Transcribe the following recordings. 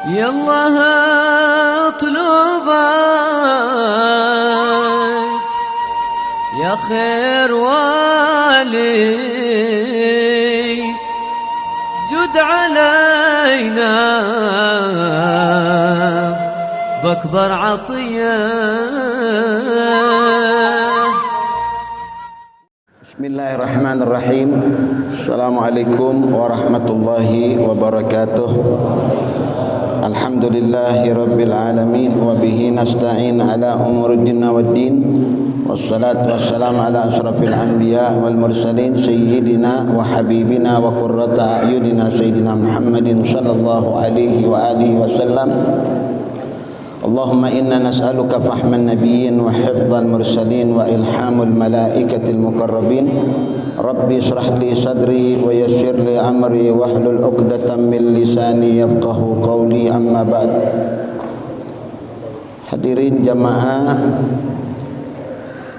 يالله اطلبك يا خير والي جد علينا بأكبر عطية. Bismillahirrahmanirrahim. Assalamualaikum warahmatullahi wabarakatuh. Alhamdulillahi rabbil alamin wa bihi nasta'in ala umuriddin waddin. Wassalatu wassalamu ala asrafil anbiya wal mursalin sayyidina wa habibina wa qurrata a'yunina sayyidina Muhammadin sallallahu alaihi wa alihi wasallam. Allahumma inna nas'aluka fahman nabiyyin wa hifdzal mursalin wa ilhamul malaikatil muqarrabin. Rabbi israh li sadri wa yassir li amri wahlul 'uqdatam min lisani yafqahu qawli, amma ba'd. Hadirin jamaah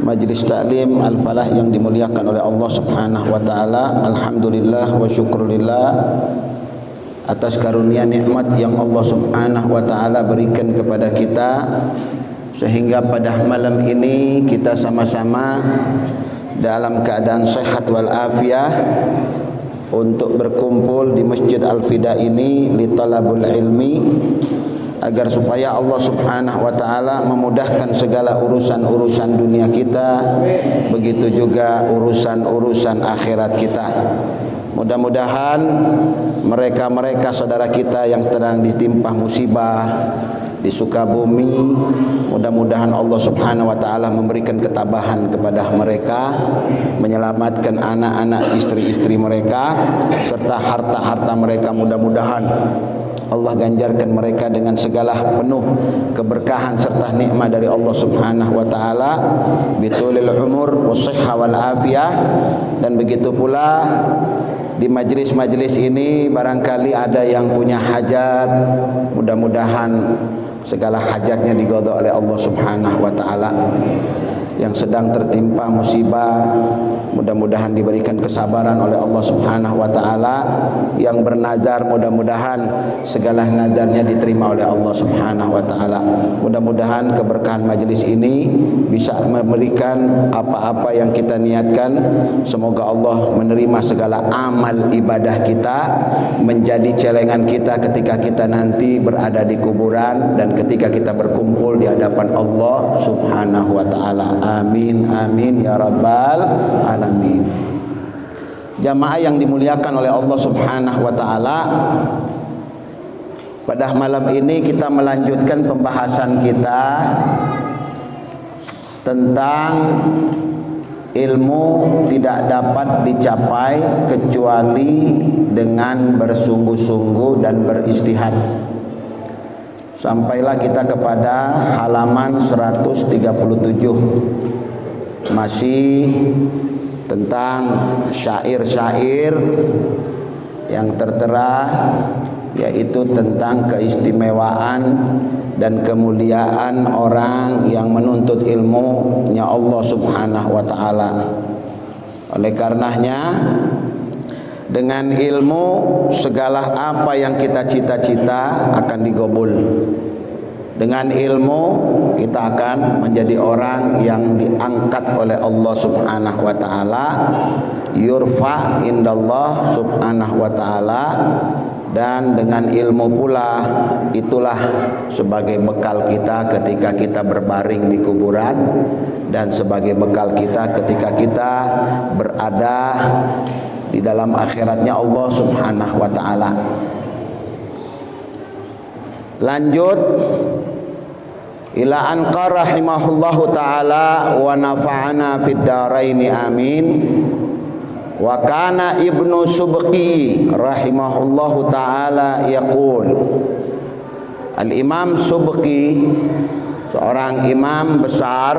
Majlis Taklim Al-Falah yang dimuliakan oleh Allah Subhanahu wa taala, alhamdulillah wa syukurillah atas karunia nikmat yang Allah Subhanahu wa taala berikan kepada kita, sehingga pada malam ini kita sama-sama dalam keadaan sehat wal afiyah untuk berkumpul di Masjid Al-Fida ini li talabul ilmi, agar supaya Allah Subhanahu wa taala memudahkan segala urusan-urusan dunia kita, begitu juga urusan-urusan akhirat kita. Mudah-mudahan mereka-mereka saudara kita yang sedang ditimpa musibah di Sukabumi, mudah-mudahan Allah Subhanahu wa taala memberikan ketabahan kepada mereka, menyelamatkan anak-anak, istri-istri mereka serta harta-harta mereka. Mudah-mudahan Allah ganjarkan mereka dengan segala penuh keberkahan serta nikmat dari Allah Subhanahu wa taala, bitulil umur washihha wal afiyah. Dan begitu pula di majlis-majlis ini barangkali ada yang punya hajat, mudah-mudahan segala hajatnya digodok oleh Allah Subhanahu wa taala. Yang sedang tertimpa musibah, mudah-mudahan diberikan kesabaran oleh Allah Subhanahu wa taala. Yang bernazar, mudah-mudahan segala nazarnya diterima oleh Allah Subhanahu wa taala. Mudah-mudahan keberkahan majelis ini bisa memberikan apa-apa yang kita niatkan. Semoga Allah menerima segala amal ibadah kita, menjadi celengan kita ketika kita nanti berada di kuburan dan ketika kita berkumpul di hadapan Allah Subhanahu wa taala. Amin amin ya rabbal alamin. Jamaah yang dimuliakan oleh Allah Subhanahu wa taala, pada malam ini kita melanjutkan pembahasan kita tentang ilmu tidak dapat dicapai kecuali dengan bersungguh-sungguh dan beristihad. Sampailah kita kepada halaman 137, masih tentang syair-syair yang tertera, yaitu tentang keistimewaan dan kemuliaan orang yang menuntut ilmunya Allah Subhanahu wa taala. Oleh karenanya, dengan ilmu segala apa yang kita cita-cita akan digobul. Dengan ilmu kita akan menjadi orang yang diangkat oleh Allah Subhanahu wa taala, yurfa indallah Subhanahu wa taala. Dan dengan ilmu pula itulah sebagai bekal kita ketika kita berbaring di kuburan, dan sebagai bekal kita ketika kita berada di dalam akhiratnya Allah Subhanahu wa taala. Lanjut, ila anqa rahimahullahu taala wa nafa'ana fid dharaini amin. Wa kana Ibnu Subki rahimahullahu taala yaqul, Al-Imam Subki seorang imam besar,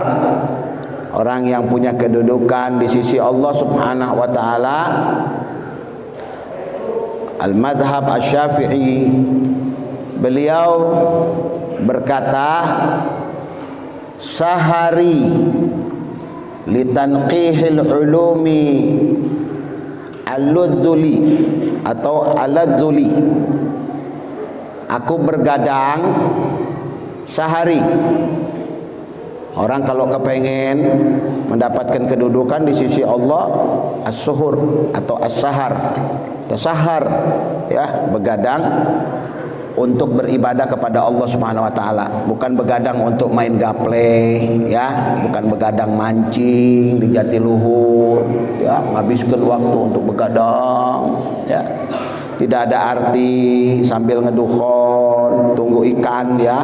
orang yang punya kedudukan di sisi Allah Subhanahu wa taala, Al-Madhab Asy-Syafi'i. Beliau berkata, sahari litanqihil ulumi al-ludzuli atau al-ludzuli, Aku bergadang sehari. Orang kalau kepengen mendapatkan kedudukan di sisi Allah, as-suhur atau as-sahar, tasahar, ya, begadang untuk beribadah kepada Allah Subhanahu wa taala, bukan begadang untuk main gaple, ya, bukan begadang mancing di Jatiluhur, ya, menghabiskan waktu untuk begadang, ya. Tidak ada arti sambil ngedukhon, tunggu ikan, ya,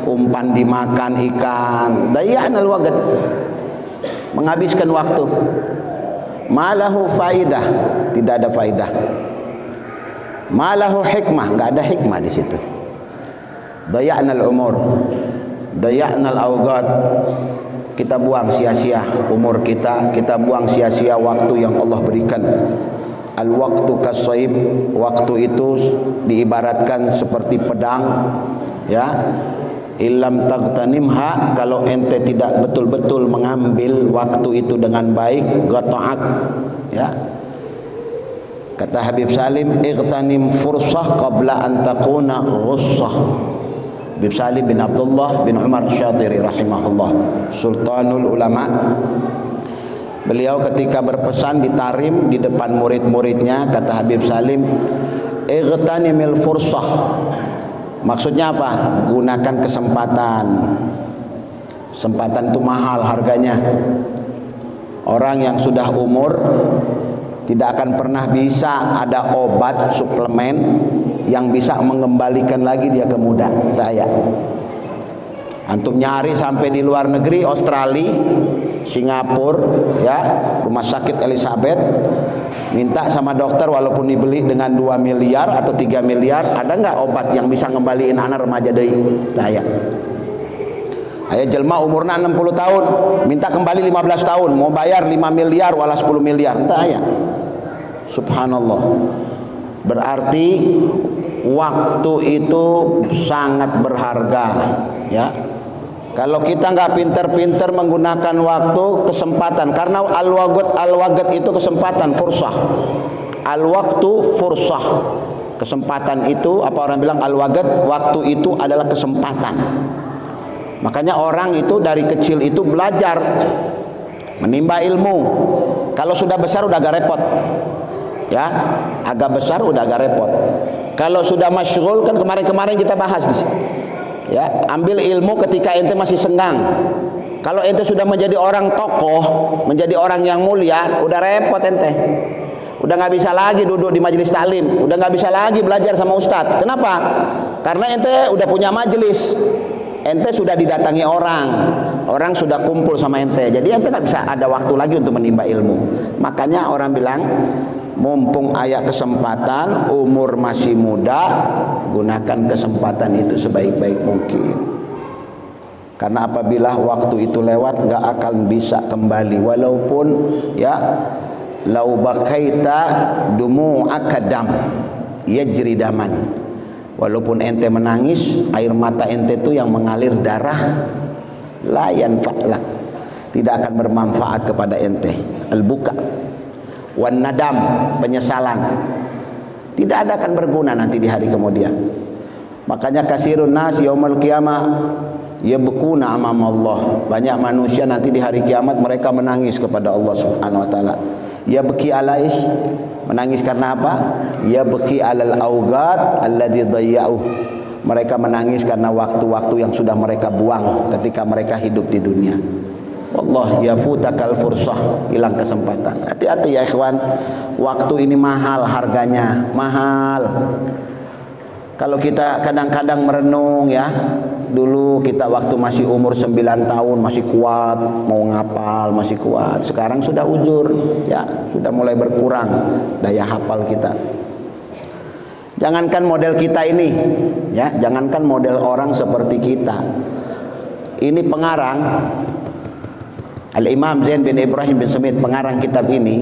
umpan dimakan ikan. Dayanal waqt, menghabiskan waktu. Malahu faidah, tidak ada faidah. Malahu hikmah, enggak ada hikmah di situ. Dayanal umur, dayanal awqat. Kita buang sia-sia umur kita buang sia-sia waktu yang Allah berikan. Al-waqtu kasaib, waktu itu diibaratkan seperti pedang, ya. Illam taghtanimha, kalau ente tidak betul-betul mengambil waktu itu dengan baik, gata'ak, ya. Kata Habib Salim, ightanim fursah qabla an takuna ghussah. Habib Salim bin Abdullah bin Umar Syatiri rahimahullah, sultanul ulama. Beliau ketika berpesan di Tarim di depan murid-muridnya, kata Habib Salim, ightanimil fursah. Maksudnya apa? Gunakan kesempatan. Kesempatan itu mahal harganya. Orang yang sudah umur tidak akan pernah bisa ada obat suplemen yang bisa mengembalikan lagi dia ke muda. Saya antum nyari sampai di luar negeri, Australia, Singapura, ya, rumah sakit Elizabeth, minta sama dokter walaupun dibeli dengan 2 miliar atau 3 miliar, ada nggak obat yang bisa ngembaliin anak remaja deui? Saya aya jelma umurna 60 tahun minta kembali 15 tahun, mau bayar 5 miliar wala 10 miliar, entah ya. Subhanallah. Berarti waktu itu sangat berharga, ya. Kalau kita nggak pinter-pinter menggunakan waktu, kesempatan, karena al-waqt itu kesempatan, fursah. Al-waqtu fursah, kesempatan itu, apa orang bilang al-waqt, waktu itu adalah kesempatan. Makanya orang itu dari kecil itu belajar menimba ilmu. Kalau sudah besar udah agak repot, ya, agak besar udah agak repot. Kalau sudah masyghul, kan kemarin-kemarin kita bahas, ya, ambil ilmu ketika ente masih senggang. Kalau ente sudah menjadi orang tokoh, menjadi orang yang mulia, udah repot ente. Udah nggak bisa lagi duduk di majelis taklim, udah nggak bisa lagi belajar sama ustadz. Kenapa? Karena ente udah punya majelis, ente sudah didatangi orang, orang sudah kumpul sama ente. Jadi ente nggak bisa ada waktu lagi untuk menimba ilmu. Makanya orang bilang, mumpung aya kesempatan, umur masih muda, gunakan kesempatan itu sebaik-baik mungkin. Karena apabila waktu itu lewat, nggak akan bisa kembali. Walaupun, ya, lau bakaita dumu'aka dam yajri daman. Walaupun ente menangis, air mata ente itu yang mengalir darah, la yanfa'lak, tidak akan bermanfaat kepada ente. Al-buka wan nadam, penyesalan, tidak ada akan berguna nanti di hari kemudian. Makanya kasirun nas yaumul qiyamah yabkuna amama Allah. Banyak manusia nanti di hari kiamat mereka menangis kepada Allah Subhanahu wa taala. Yabki alais, menangis karena apa? Yabki alal awqat alladzi dayya'u. Mereka menangis karena waktu-waktu yang sudah mereka buang ketika mereka hidup di dunia. Wallah yafutakal fursah, hilang kesempatan. Hati-hati ya ikhwan, waktu ini mahal harganya, mahal. Kalau kita kadang-kadang merenung, ya, dulu kita waktu masih umur 9 tahun masih kuat, mau ngapal masih kuat. Sekarang sudah ujur, ya, sudah mulai berkurang daya hafal kita. Jangankan model kita ini, ya, jangankan model orang seperti kita. Ini pengarang Al-Imam Zain bin Ibrahim bin Sumit, pengarang kitab ini,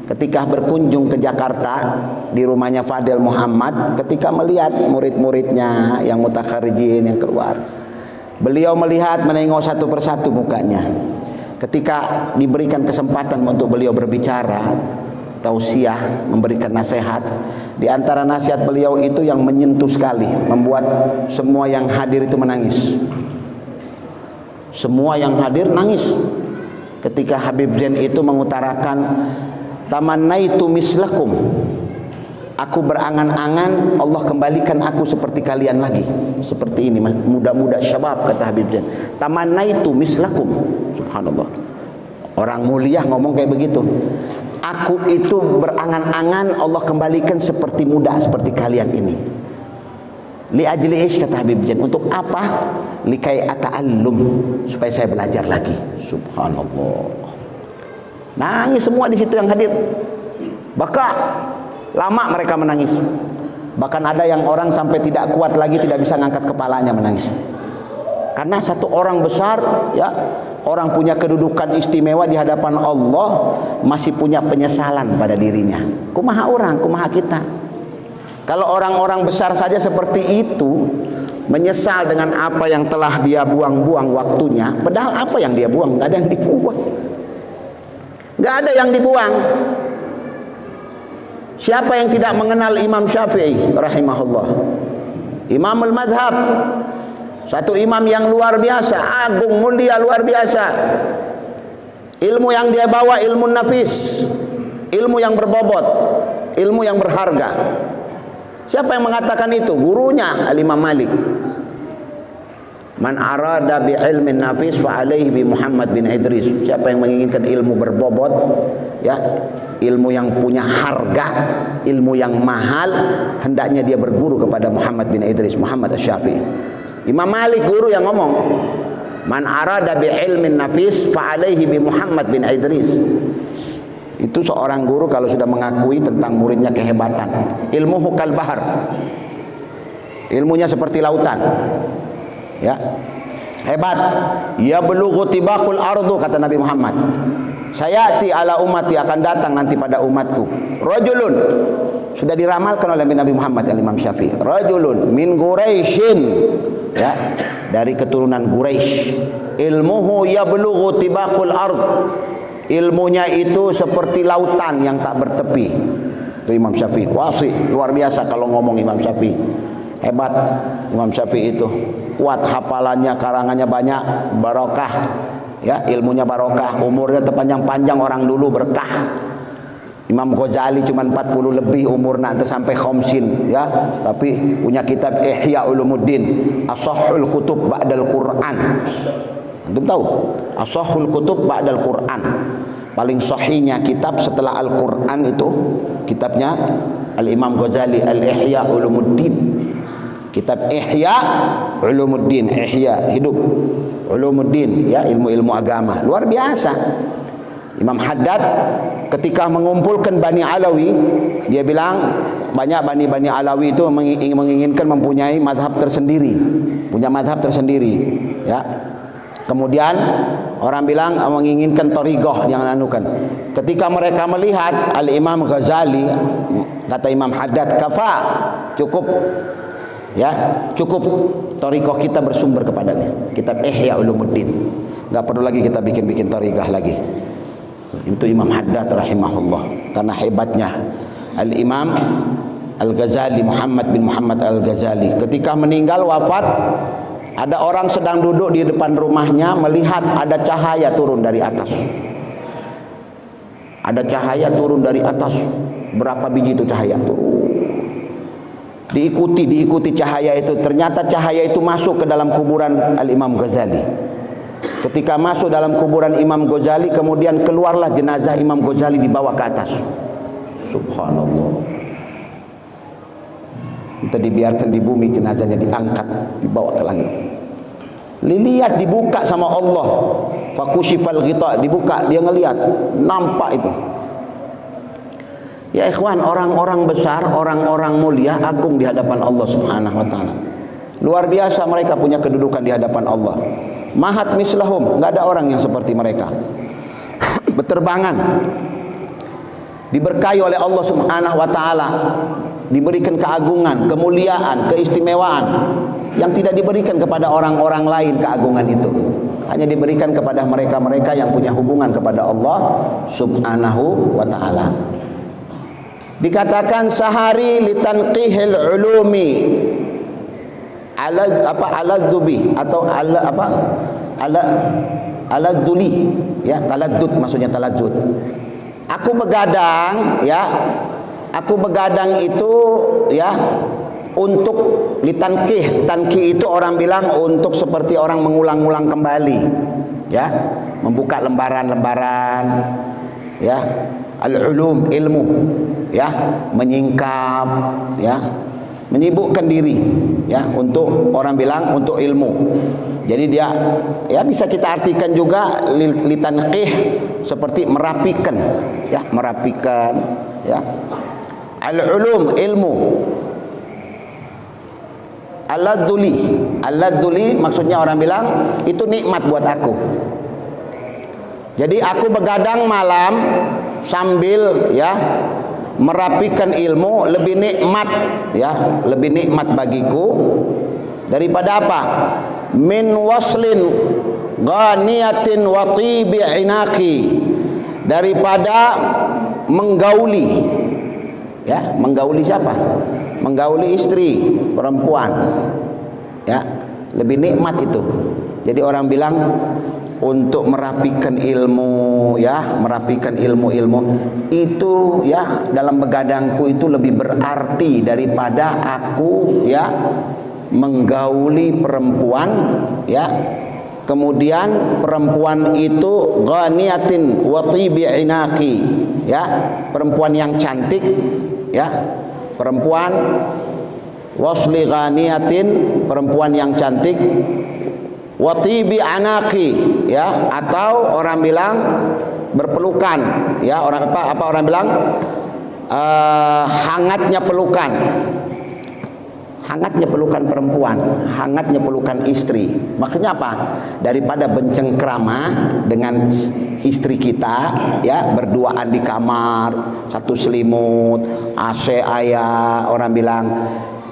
ketika berkunjung ke Jakarta di rumahnya Fadil Muhammad, ketika melihat murid-muridnya yang mutakharijin yang keluar, beliau melihat, menengok satu persatu mukanya. Ketika diberikan kesempatan untuk beliau berbicara, tausiah, memberikan nasihat. Di antara nasihat beliau itu yang menyentuh sekali, membuat semua yang hadir itu menangis. Semua yang hadir nangis ketika Habib Zain itu mengutarakan tamannaitu mislakum. Aku berangan-angan Allah kembalikan aku seperti kalian lagi. Seperti ini muda-muda syabab, kata Habib Zain. Tamannaitu mislakum. Subhanallah. Orang mulia ngomong kayak begitu. Aku itu berangan-angan Allah kembalikan seperti muda seperti kalian ini. Li ajli ish, kata Habib Zain. Untuk apa? Likai ata'allum, supaya saya belajar lagi. Subhanallah. Nangis semua di situ yang hadir. Baka lama mereka menangis. Bahkan ada yang orang sampai tidak kuat lagi, tidak bisa ngangkat kepalanya menangis. Karena satu orang besar, ya, orang punya kedudukan istimewa di hadapan Allah, masih punya penyesalan pada dirinya. Kumaha orang, kumaha kita. Kalau orang-orang besar saja seperti itu, menyesal dengan apa yang telah dia buang-buang waktunya. Padahal apa yang dia buang? Gak ada yang dibuang. Gak ada yang dibuang. Siapa yang tidak mengenal Imam Syafi'i rahimahullah? Imamul Madhab, satu imam yang luar biasa, agung, mulia, luar biasa. Ilmu yang dia bawa ilmu nafis, ilmu yang berbobot, ilmu yang berharga. Siapa yang mengatakan itu? Gurunya Al-Imam Malik. Man arada bi ilmin nafis fa alaihi bi Muhammad bin Idris. Siapa yang menginginkan ilmu berbobot, ya, ilmu yang punya harga, ilmu yang mahal, hendaknya dia berguru kepada Muhammad bin Idris, Muhammad Asy-Syafi'i. Imam Malik guru yang ngomong, man arada bi ilmin nafis fa alaihi bi Muhammad bin Idris. Itu seorang guru kalau sudah mengakui tentang muridnya kehebatan. Ilmuhu kal bahar, ilmunya seperti lautan, ya, hebat. Ya belughu tibaqul ardu, kata Nabi Muhammad. Sayati ala ummati, akan datang nanti pada umatku rajulun, sudah diramalkan oleh Nabi Muhammad Imam Syafi'i, rajulun min Quraisyin, ya, dari keturunan Quraisy. Ilmuhu yablughu tibaqul ard, ilmunya itu seperti lautan yang tak bertepi. Itu Imam Syafi'i. Wasi, luar biasa kalau ngomong Imam Syafi'i. Hebat Imam Syafi'i itu. Kuat hafalannya, karangannya banyak, barokah. Ya, ilmunya barokah, umurnya terpanjang-panjang, orang dulu berkah. Imam Ghazali cuma 40 lebih umur, nanti sampai khamsin, ya, tapi punya kitab Ihya Ulumuddin, Ashahhul Kutub Ba'dal Quran. Antum tahu? Ashahhul Kutub Ba'dal Quran. Paling sahihnya kitab setelah Al-Quran itu kitabnya Al-Imam Ghazali, Al-Ihya Ulumuddin. Kitab Ihya Ulumuddin, Ihya hidup Ulumuddin, ya, ilmu-ilmu agama luar biasa. Imam Haddad ketika mengumpulkan Bani Alawi, dia bilang banyak Bani Alawi itu menginginkan mempunyai mazhab tersendiri, punya mazhab tersendiri, ya. Kemudian orang bilang menginginkan thariqah yang anukan. Ketika mereka melihat Al-Imam Ghazali, kata Imam Haddad, kafa, cukup, ya, cukup, thariqah kita bersumber kepadanya, kitab Ihya Ulumuddin, enggak perlu lagi kita bikin-bikin thariqah lagi. Itu Imam Haddad rahimahullah. Karena hebatnya Al-Imam Al-Ghazali, Muhammad bin Muhammad Al-Ghazali, ketika meninggal wafat, ada orang sedang duduk di depan rumahnya, melihat ada cahaya turun dari atas. Ada cahaya turun dari atas. Berapa biji itu cahaya turun? Diikuti cahaya itu. Ternyata cahaya itu masuk ke dalam kuburan Al-Imam Ghazali. Ketika masuk dalam kuburan Imam Ghazali, kemudian keluarlah jenazah Imam Ghazali, dibawa ke atas. Subhanallah. Kita dibiarkan di bumi, jenazahnya diangkat, dibawa ke langit. Dilihat, dibuka sama Allah. Fakushifal ghita, dibuka, dia ngelihat, nampak itu. Ya ikhwan, orang-orang besar, orang-orang mulia, agung di hadapan Allah Subhanahu wa taala. Luar biasa mereka punya kedudukan di hadapan Allah. Mahat mislahum, enggak ada orang yang seperti mereka. Beterbangan, diberkahi oleh Allah Subhanahu wa taala, diberikan keagungan, kemuliaan, keistimewaan yang tidak diberikan kepada orang-orang lain. Keagungan itu hanya diberikan kepada mereka-mereka yang punya hubungan kepada Allah Subhanahu wa taala. Dikatakan sehari litanqihil ulumi ala dubi atau ala duli, ya, taladdud maksudnya taladdud. Aku begadang, ya. Aku begadang itu, ya, untuk litanqih. Tanqih itu orang bilang untuk seperti orang mengulang-ulang kembali, ya, membuka lembaran-lembaran, ya, al-ulum, ilmu, ya, menyingkap, ya, menyibukkan diri, ya, untuk orang bilang untuk ilmu. Jadi dia, ya, bisa kita artikan juga litanqih seperti merapikan, ya, merapikan, ya. Al-ulum, ilmu. Al-laduli maksudnya orang bilang itu nikmat buat aku. Jadi aku begadang malam sambil, ya, merapikan ilmu lebih nikmat, ya, lebih nikmat bagiku daripada apa? Min waslin ghaniyatin wa tibi inaqi, daripada menggauli, ya, menggauli siapa? Menggauli istri perempuan, ya, lebih nikmat itu. Jadi orang bilang untuk merapikan ilmu, ya, merapikan ilmu-ilmu itu, ya, dalam begadangku itu lebih berarti daripada aku, ya, menggauli perempuan, ya, kemudian perempuan itu ghaniyatin wa tibi inaqi, ya, perempuan yang cantik, ya, perempuan wasli ghaniyatin, perempuan yang cantik, wa tibi anaqi, ya, atau orang bilang berpelukan, ya, orang apa orang bilang hangatnya pelukan. Hangatnya pelukan perempuan, hangatnya pelukan istri. Maksudnya apa? Daripada bencengkrama dengan istri kita, ya, berduaan di kamar, satu selimut, AC ayah, orang bilang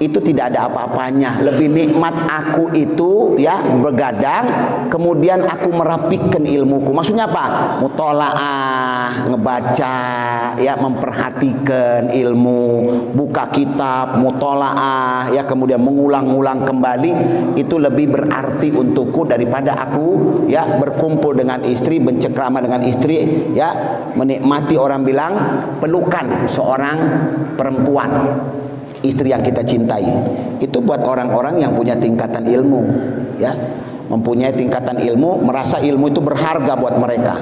itu tidak ada apa-apanya. Lebih nikmat aku itu, ya, begadang kemudian aku merapikan ilmuku. Maksudnya apa? Mutolaah, ngebaca, ya, memperhatikan ilmu, buka kitab, mutolaah, ya, kemudian mengulang-ulang kembali, itu lebih berarti untukku daripada aku, ya, berkumpul dengan istri, bercengkrama dengan istri, ya, menikmati orang bilang pelukan seorang perempuan, istri yang kita cintai. Itu buat orang-orang yang punya tingkatan ilmu, ya, mempunyai tingkatan ilmu, merasa ilmu itu berharga buat mereka.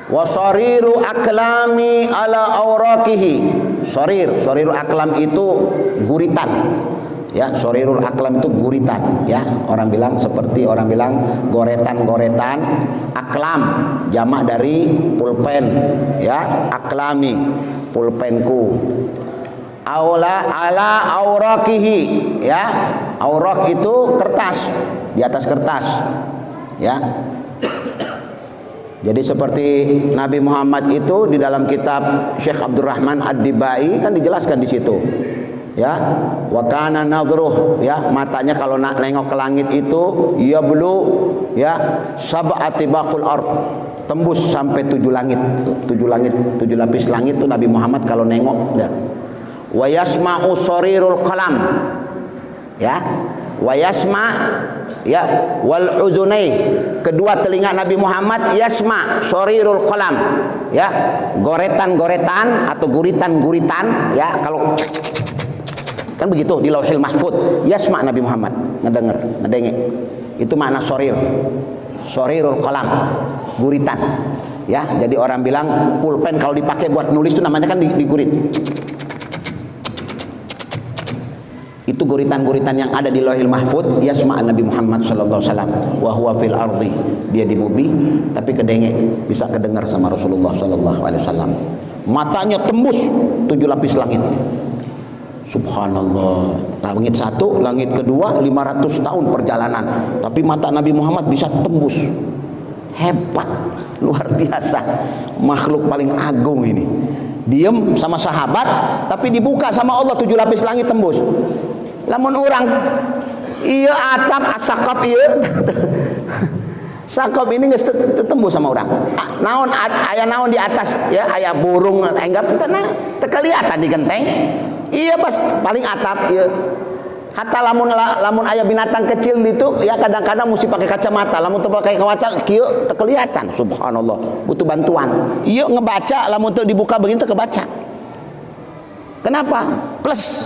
Wasariru aklami ala aurakihi. Sarirul aklam itu guritan, ya, sarirul aklam itu guritan, ya, orang bilang seperti orang bilang goretan-goretan. Aklam jamak dari pulpen, ya, aklami, pulpenku. Ala aurakihi, ya, aurak itu kertas, di atas kertas, ya. Jadi seperti Nabi Muhammad itu di dalam kitab Syekh Abdurrahman Ad-Dibai kan dijelaskan di situ, ya, wa kana nadhruh, ya, matanya kalau nengok ke langit itu ya belu, ya, sab'ati baqul ard, tembus sampai 7 langit, 7 lapis langit itu Nabi Muhammad kalau nengok, ya. Wa yasma'u sarirul qalam, ya, wa yasma', ya, wal udunai, kedua telinga Nabi Muhammad yasma sarirul qalam, ya, goretan-goretan atau guritan-guritan, ya, kalau kan begitu di Lauhil Mahfuz, yasma Nabi Muhammad, ngedenger, ngedenge. Itu makna sarirul qalam, guritan, ya. Jadi orang bilang pulpen kalau dipakai buat nulis itu namanya kan digurit. Itu guritan-guritan yang ada di Lauhil Mahfuz, yasma Nabi Muhammad sallallahu alaihi wasallam, wa huwa fil ardi, dia di bumi tapi kedenge, bisa kedengar sama Rasulullah sallallahu alaihi wasallam. Matanya tembus 7 lapis langit. Subhanallah. Langit satu, langit kedua, 500 tahun perjalanan, tapi mata Nabi Muhammad bisa tembus. Hebat, luar biasa, makhluk paling agung ini. Diem sama sahabat, tapi dibuka sama Allah 7 lapis langit tembus. Lamun orang, iya atap asakap iya, Sakop ini geus tetembus sama orang. Naon aya naon di atas ya, aya burung enggak teu kelihatan di genteng. Iya pas paling atap ieu. Hatta lamun aya binatang kecil itu ya kadang-kadang mesti pakai kacamata. Lamun teu pakai kacamata kieu teu kelihatan. Subhanallah, butuh bantuan. Ieu ngebaca lamun teu dibuka begini teu kebaca. Kenapa? Plus.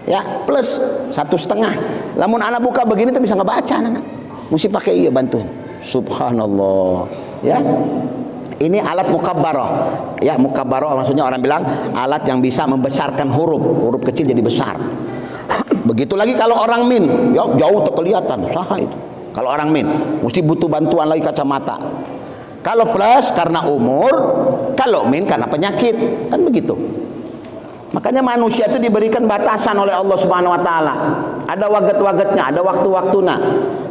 Ya, plus 1,5. Lamun anak buka begini teu bisa ngebaca anak. Mesti pakai ieu bantuan. Subhanallah, ya. Ini alat mukabbarah. Ya, mukabbarah maksudnya orang bilang alat yang bisa membesarkan huruf kecil jadi besar. Begitu lagi kalau orang min, ya jauh terkelihatan, saha itu. Kalau orang min, mesti butuh bantuan lagi kacamata. Kalau plus karena umur, kalau min karena penyakit, kan begitu. Makanya manusia itu diberikan batasan oleh Allah Subhanahu wa taala. Ada waget-wagetnya, ada waktu-waktuna.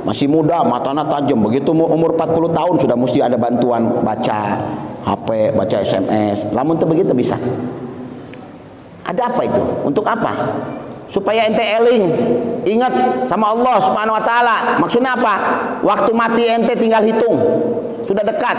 Masih muda, matanya tajam. Begitu umur 40 tahun sudah mesti ada bantuan baca HP, baca SMS. Lamun teu begitu bisa. Ada apa itu? Untuk apa? Supaya ente eling, ingat sama Allah Subhanahu wa taala. Maksudnya apa? Waktu mati ente tinggal hitung. Sudah dekat.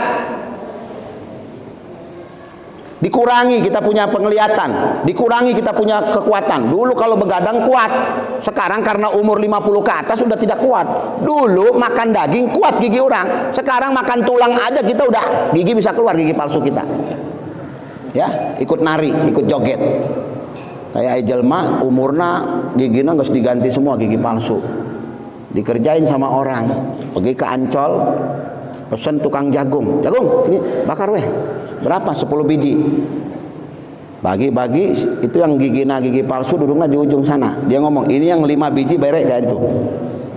Dikurangi kita punya penglihatan, dikurangi kita punya kekuatan. Dulu kalau begadang kuat, sekarang karena umur 50 ke atas sudah tidak kuat. Dulu makan daging kuat gigi orang, sekarang makan tulang aja kita udah gigi bisa keluar, gigi palsu kita. Ya, ikut nari, ikut joget. Kayak jelma umurna gigina geus diganti semua gigi palsu. Dikerjain sama orang, pergi ke Ancol, pesen tukang jagung. Jagung, ini bakar weh. Berapa? 10 biji. Bagi-bagi itu yang gigi palsu duduknya di ujung sana. Dia ngomong, "Ini yang 5 biji berek kayak itu."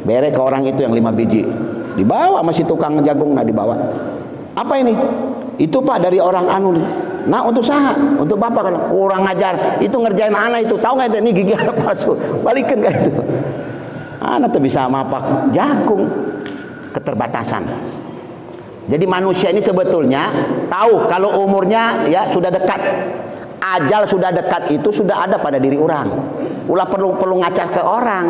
Berek ke orang itu yang 5 biji. Dibawa masih tukang jagung nah dibawa. Apa ini? Itu Pak dari orang anu nih. Nah, untuk saha? Untuk Bapak kan kurang ajar. Itu ngerjain anak itu. Tahu enggak itu ini gigi anak palsu. Balikin kayak itu. Anak tuh bisa mapak jagung. Keterbatasan. Jadi manusia ini sebetulnya tahu kalau umurnya ya sudah dekat. Ajal sudah dekat itu sudah ada pada diri orang. Ulah perlu ngaca ke orang.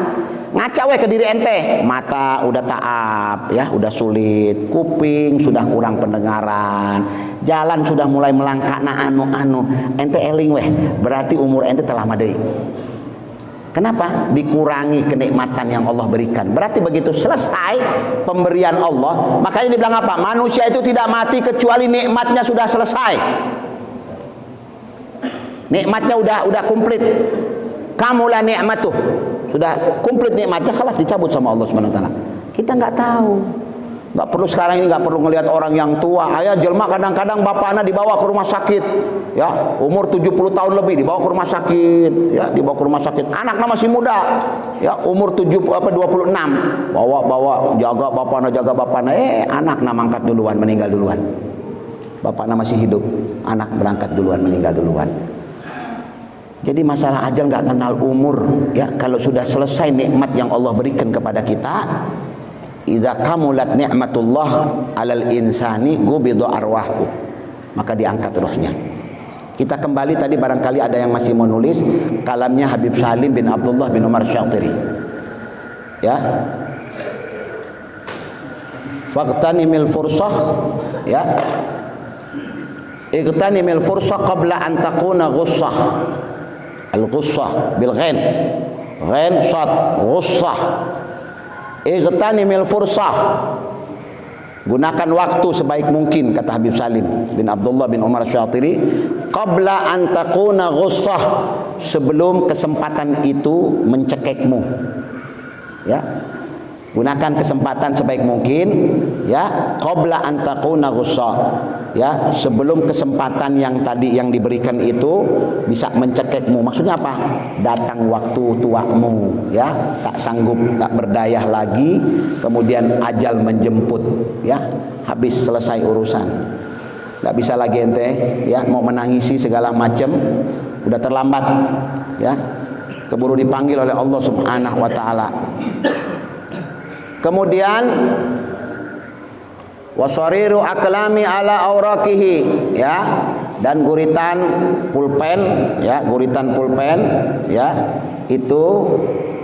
Ngaca we ke diri ente. Mata udah taab ya, udah sulit. Kuping sudah kurang pendengaran. Jalan sudah mulai melangkah na anu. Ente eling weh. Berarti umur ente telah madai. Kenapa? Dikurangi kenikmatan yang Allah berikan. Berarti begitu selesai pemberian Allah, makanya dibilang apa? Manusia itu tidak mati kecuali nikmatnya sudah selesai. Nikmatnya udah komplit. Kamulah nikmatuh. Sudah komplit nikmatnya, kelas dicabut sama Allah Subhanahu wa taala. Kita nggak tahu. Nggak perlu sekarang ini nggak perlu ngelihat orang yang tua. Ayah jelma kadang-kadang bapaknya dibawa ke rumah sakit. Ya, umur 70 tahun lebih dibawa ke rumah sakit, ya, dibawa ke rumah sakit. Anaknya masih muda. Ya, umur 26. Bawa jaga bapaknya. Anaknya mangkat duluan, meninggal duluan. Bapaknya masih hidup, anak berangkat duluan, meninggal duluan. Jadi masalah ajal nggak kenal umur, ya. Kalau sudah selesai nikmat yang Allah berikan kepada kita, idza kamulat ni'matullah 'alal insani gubidu arwahu, maka diangkat rohnya. Kita kembali tadi barangkali ada yang masih mau nulis kalamnya Habib Salim bin Abdullah bin Umar Syatiri. Ya. Faqtanimil fursah, ya. Iqtanimil fursah qabla an takuna ghussah. Al-ghussah bil ghain. Ghain sad ghussah. Iqtanimil fursah. Gunakan waktu sebaik mungkin, kata Habib Salim bin Abdullah bin Umar Syatiri, qabla an takuna ghussah, sebelum kesempatan itu mencekekmu. Ya. Gunakan kesempatan sebaik mungkin, ya, qabla an takuna ghussah. Ya, sebelum kesempatan yang tadi yang diberikan itu bisa mencekekmu. Maksudnya apa? Datang waktu tuamu, ya, tak sanggup, tak berdaya lagi, kemudian ajal menjemput, ya, habis selesai urusan. Enggak bisa lagi ente, ya, mau menangisi segala macam, udah terlambat, ya. Keburu dipanggil oleh Allah Subhanahu wa taala. Kemudian wasariru aklami ala aurakihi, ya, dan guritan pulpen, ya, guritan pulpen, ya, itu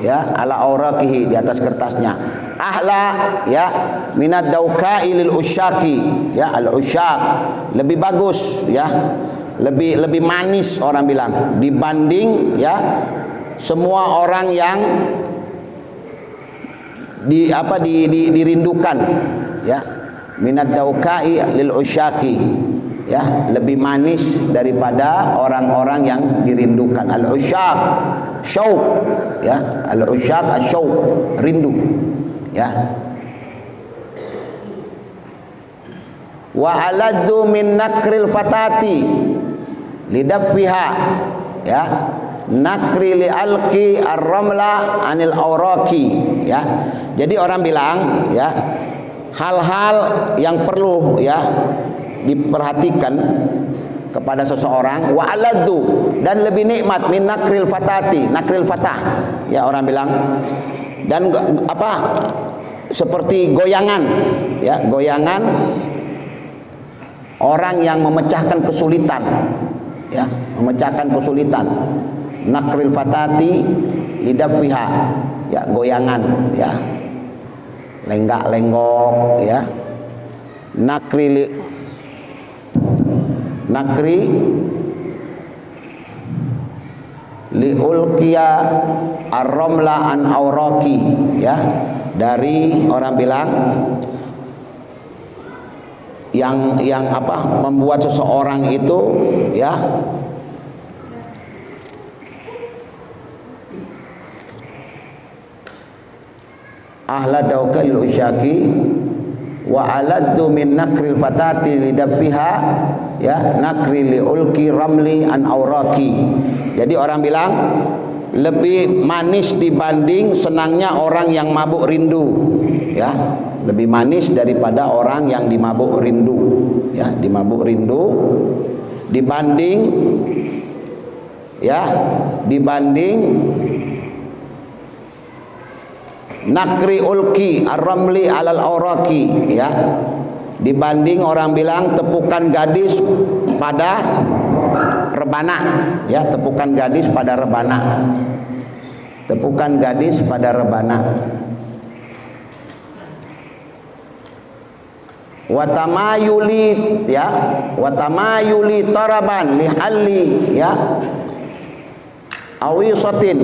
ya, ala auraqihi, di atas kertasnya. Ahla, ya, minad daukai lil usyaki, ya, al usyak, lebih bagus, ya, lebih manis orang bilang dibanding, ya, semua orang yang dirindukan, ya, minad daukai lil usyaki, ya, lebih manis daripada orang-orang yang dirindukan. Al usyak, syauq, ya, al usyak asyauq, rindu, ya. Wa aladdu min nakril fatati lidaffiha, ya, nakri li alqi ar-ramla anil awraqi, ya. Jadi orang bilang, ya, hal-hal yang perlu, ya, diperhatikan kepada seseorang, wa aladdu, dan lebih nikmat min nakril fatati, nakril fatah, ya, orang bilang, dan apa, seperti goyangan, ya, goyangan orang yang memecahkan kesulitan, ya, memecahkan kesulitan. Nakril fatati lidaffiha, ya, goyangan, ya, lenggak-lenggok, ya. Nakri liulqiya ar-ramla an auraqi, ya, dari orang bilang yang apa, membuat seseorang itu, ya, ahla daukal usyaki wa aladdu min nakril fatati lidaffiha, ya, nakri liulqi ramli an auraqi. Jadi orang bilang lebih manis dibanding senangnya orang yang mabuk rindu, ya, lebih manis daripada orang yang dimabuk rindu, ya, dimabuk rindu, dibanding, ya, dibanding nakri ulki ar-ramli alal auraqi, ya, dibanding orang bilang tepukan gadis pada rebana, ya, tepukan gadis pada rebana, tepukan gadis pada rebana. Watamayuli, ya, watamayuli taraban lihalli, ya, awisatin.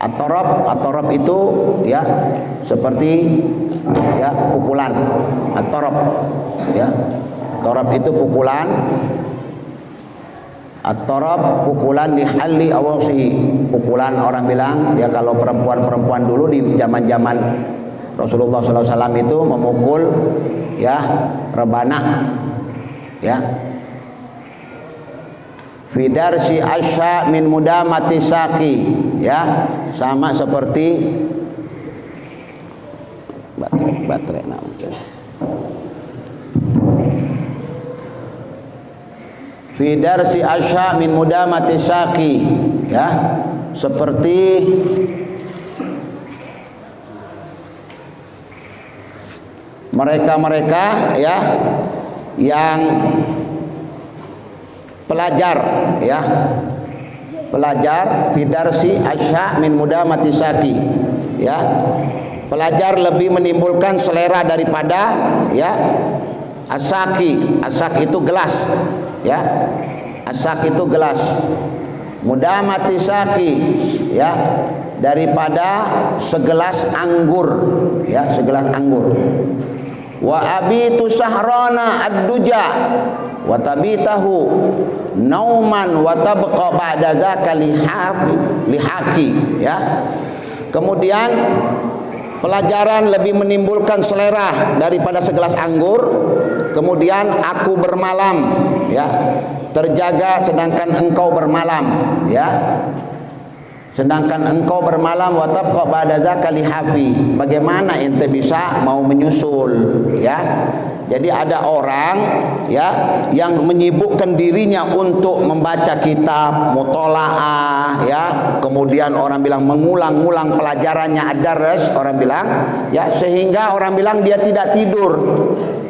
At-tarab itu, ya, seperti, ya, pukulan. At-tarab, ya, tarab itu pukulan. At-tarab pukulan lihalli awasihi, pukulan orang bilang, ya, kalau perempuan-perempuan dulu di zaman-zaman Rasulullah SAW itu memukul, ya, rebana, ya. Fidarsi asya min mudamati saqi, ya, sama seperti baterai nah mungkin. Fidarsi asya min mudamati saqi, ya, seperti mereka-mereka, ya, yang pelajar, ya, pelajar fidarsi asya min mudamati saqi, ya, pelajar lebih menimbulkan selera daripada, ya, asaki. Asak itu gelas, ya, asak itu gelas. Mudamati saqi, ya, daripada segelas anggur, ya, segelas anggur. Wa abitu sahrana ad-duja wa tabitahu nauman wa tabqa ba'da dzaka lihaqi, ya. Kemudian pelajaran lebih menimbulkan selera daripada segelas anggur. Kemudian aku bermalam, ya, terjaga sedangkan engkau bermalam, ya. Sedangkan engkau bermalam wa tabqa ba'da dzaka lihafi. Bagaimana ente bisa mau menyusul, ya? Jadi ada orang, ya, yang menyibukkan dirinya untuk membaca kitab mutolaah, ya. Kemudian orang bilang mengulang-ulang pelajarannya ad-dars, orang bilang, ya, sehingga orang bilang dia tidak tidur.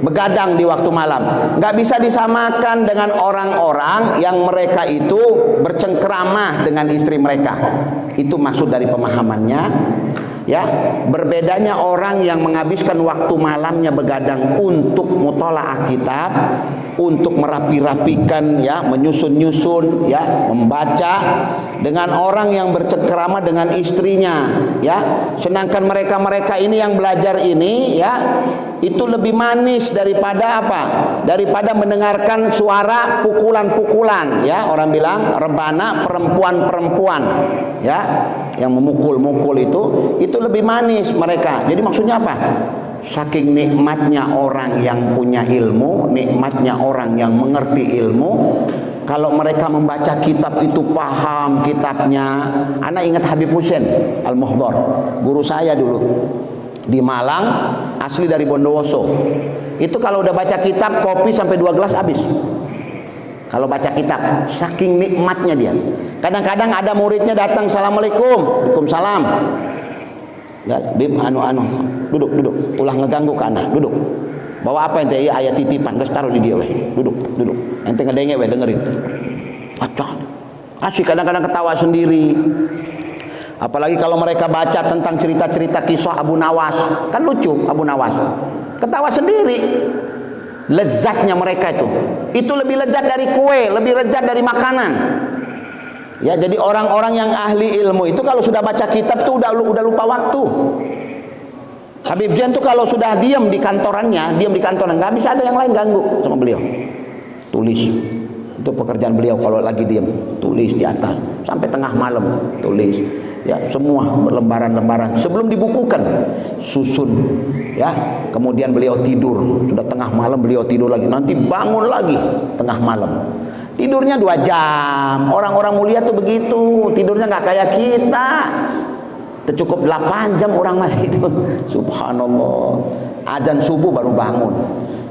begadang di waktu malam. Nggak bisa disamakan dengan orang-orang yang mereka itu bercengkeramah dengan istri mereka. Itu maksud dari pemahamannya. Ya, berbedanya orang yang menghabiskan waktu malamnya begadang untuk mutolaah kitab, untuk merapi-rapikan, ya, menyusun-nyusun, ya, membaca, dengan orang yang bercengkerama dengan istrinya, ya. Sedangkan mereka-mereka ini yang belajar ini, ya, itu lebih manis daripada apa? Daripada mendengarkan suara pukulan-pukulan, ya. Orang bilang rebana perempuan-perempuan, ya, yang memukul-mukul itu lebih manis mereka. Jadi maksudnya apa? Saking nikmatnya orang yang punya ilmu, nikmatnya orang yang mengerti ilmu, kalau mereka membaca kitab itu paham kitabnya. Anak ingat Habib Hussein Al-Muhdhar, guru saya dulu di Malang, asli dari Bondowoso. Itu kalau udah baca kitab, kopi sampai 2 gelas habis. Kalau baca kitab, saking nikmatnya dia. Kadang-kadang ada muridnya datang, assalamualaikum, waalaikumsalam. Ya, Bib, duduk, ulah ngeganggu ke anak, duduk. Bawa apa ente? Ayat titipan, geus taruh di dia weh. Duduk. Ente ngedenge weh, dengerin. Acah. Asik, kadang-kadang ketawa sendiri. Apalagi kalau mereka baca tentang cerita-cerita kisah Abu Nawas, kan lucu Abu Nawas. Ketawa sendiri. Lezatnya mereka itu lebih lezat dari kue, lebih lezat dari makanan. Ya, jadi orang-orang yang ahli ilmu itu kalau sudah baca kitab tuh udah lupa waktu. Habib Zain tuh kalau sudah diam di kantorannya, nggak bisa ada yang lain ganggu sama beliau. Tulis. Itu pekerjaan beliau kalau lagi diam, tulis di atas sampai tengah malam, tulis. Ya, semua lembaran-lembaran sebelum dibukukan, susun, ya. Kemudian beliau tidur, sudah tengah malam beliau tidur lagi, nanti bangun lagi tengah malam. Tidurnya 2 jam. Orang-orang mulia tuh begitu, tidurnya nggak kayak kita. Cukup 8 jam orang masih itu. Subhanallah. Azan subuh baru bangun.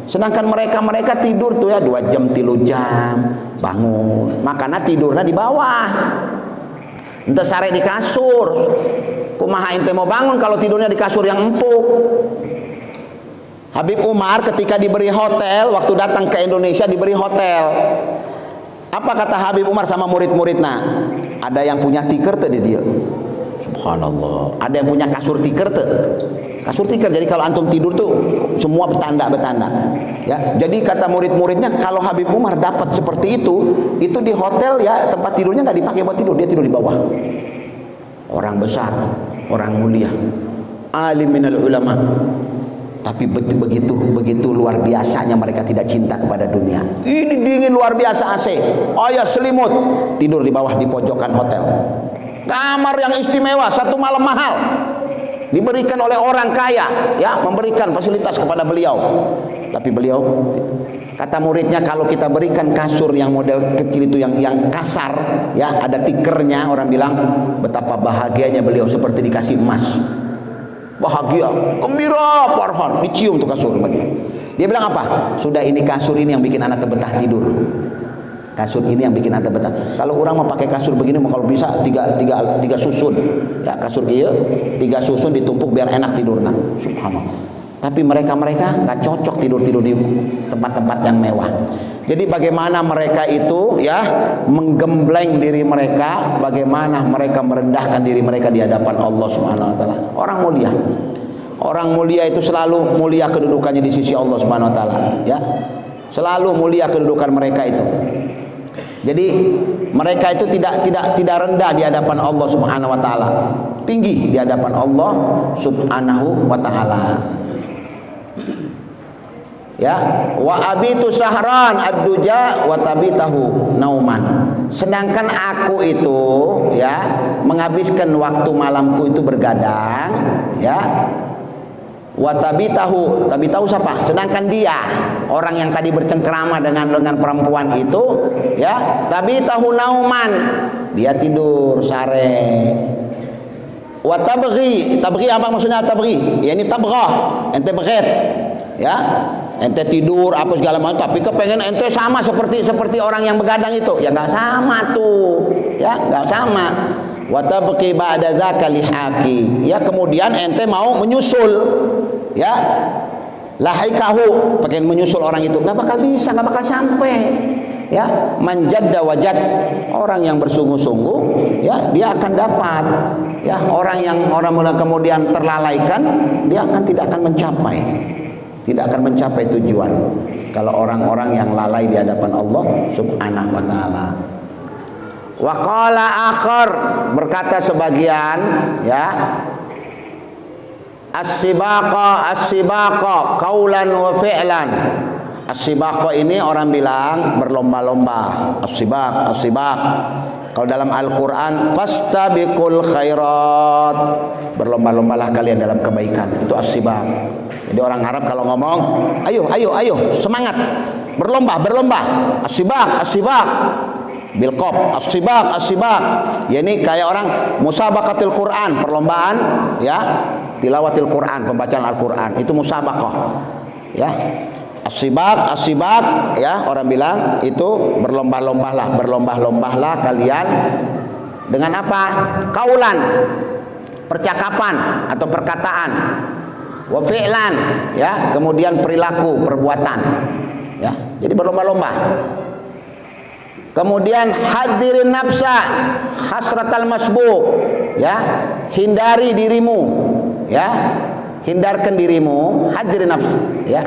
Sedangkan mereka tidur tuh ya 2 jam, 3 jam bangun. Makanya tidurnya di bawah. Ente sare di kasur. Kumaha ente mau bangun kalau tidurnya di kasur yang empuk? Habib Umar ketika diberi hotel, waktu datang ke Indonesia diberi hotel. Apa kata Habib Umar sama murid-muridnya? Ada yang punya tikar tadi dia. Subhanallah. Ada yang punya kasur tikar tuh. Kasur tikar. Jadi kalau antum tidur tuh semua bertanda. Ya. Jadi kata murid-muridnya kalau Habib Umar dapat seperti itu di hotel ya tempat tidurnya nggak dipakai buat tidur, dia tidur di bawah. Orang besar, orang mulia, alim minal ulama. Tapi begitu luar biasanya mereka tidak cinta kepada dunia. Ini dingin luar biasa AC, ayah selimut, tidur di bawah di pojokan hotel. Kamar yang istimewa, 1 malam mahal, diberikan oleh orang kaya, ya, memberikan fasilitas kepada beliau. Tapi beliau, kata muridnya, kalau kita berikan kasur yang model kecil itu yang kasar, ya, ada tikernya, orang bilang betapa bahagianya beliau seperti dikasih emas. Bahagia, gembira, farhan, dicium tuh kasur sama dia. Dia bilang apa? Sudah ini kasur ini yang bikin anak betah tidur. Kasur ini yang bikin anak betah. Kalau orang mau pakai kasur begini, kalau bisa tiga susun. Ya, kasur iya, 3 susun ditumpuk biar enak tidurnya. Subhanallah. Tapi mereka nggak cocok tidur di tempat-tempat yang mewah. Jadi bagaimana mereka itu ya menggembleng diri mereka, bagaimana mereka merendahkan diri mereka di hadapan Allah Subhanahu wa taala. Orang mulia itu selalu mulia kedudukannya di sisi Allah Subhanahu wa taala, ya. Selalu mulia kedudukan mereka itu. Jadi mereka itu tidak rendah di hadapan Allah Subhanahu wa taala. Tinggi di hadapan Allah Subhanahu wa taala. Ya, wa abitu sahran ad-duja wa tabitahu nauman. Sedangkan aku itu ya menghabiskan waktu malamku itu bergadang, ya. Wa tabitahu siapa? Sedangkan dia, orang yang tadi bercengkerama dengan perempuan itu, ya, tabitahu nauman. Dia tidur sare. Wa tabghi apa maksudnya tabghi? Ya ini tabrah, ente beret. Ya. Ente tidur apa segala macam, tapi kepengen ente sama seperti orang yang begadang itu, ya nggak sama tuh, ya nggak sama. Watabqi ba'da dzaka lihaqi, ya kemudian ente mau menyusul, ya lahaikahu, pengen menyusul orang itu, nggak bakal bisa, nggak bakal sampai. Ya, manjadda wajad, orang yang bersungguh-sungguh, ya dia akan dapat. Ya, orang kemudian terlalaikan, dia tidak akan mencapai tujuan. Kalau orang-orang yang lalai di hadapan Allah Subhanahu wa taala. Wa qala akhar, berkata sebagian, ya, as-sibaqa qaulan wa fi'lan. As-sibaqa ini orang bilang berlomba-lomba. As-sibaq. Kalau dalam Al-Qur'an fastabiqul khairat, berlomba-lombalah kalian dalam kebaikan. Itu as-sibaq. Jadi orang Arab kalau ngomong, ayo, semangat, berlomba. As-sibaq. Bilqab, as-sibaq. Ya, ini kayak orang musabaqatil Quran, perlombaan, ya, tilawatil Quran, pembacaan Al-Quran, itu musabaqah. Ya, as-sibaq, ya, orang bilang itu berlomba-lombalah kalian dengan apa? Kaulan, percakapan atau perkataan, wa fi'lan, ya, kemudian perilaku, perbuatan, ya, jadi berlomba-lomba. Kemudian hadirin nafsa hasratal masbuk, ya, hindari dirimu, ya, hindarkan dirimu, hadirin nafs, ya,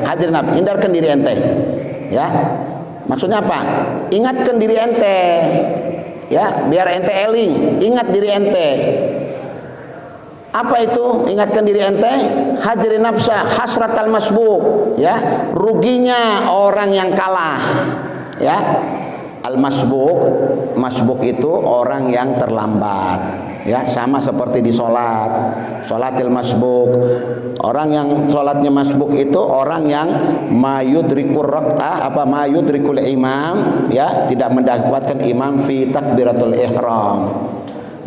hindarkan diri ente, ya, maksudnya apa? Ingatkan diri ente, ya, biar ente eling, ingat diri ente. Apa itu ingatkan diri ente? Hadirin nafsa hasratal masbuk, ya, ruginya orang yang kalah, ya. Al-masbuk itu orang yang terlambat, ya, sama seperti di sholatil masbuk. Orang yang sholatnya masbuk itu orang yang mayudrikul imam, ya, tidak mendapatkan imam fi takbiratul ihram.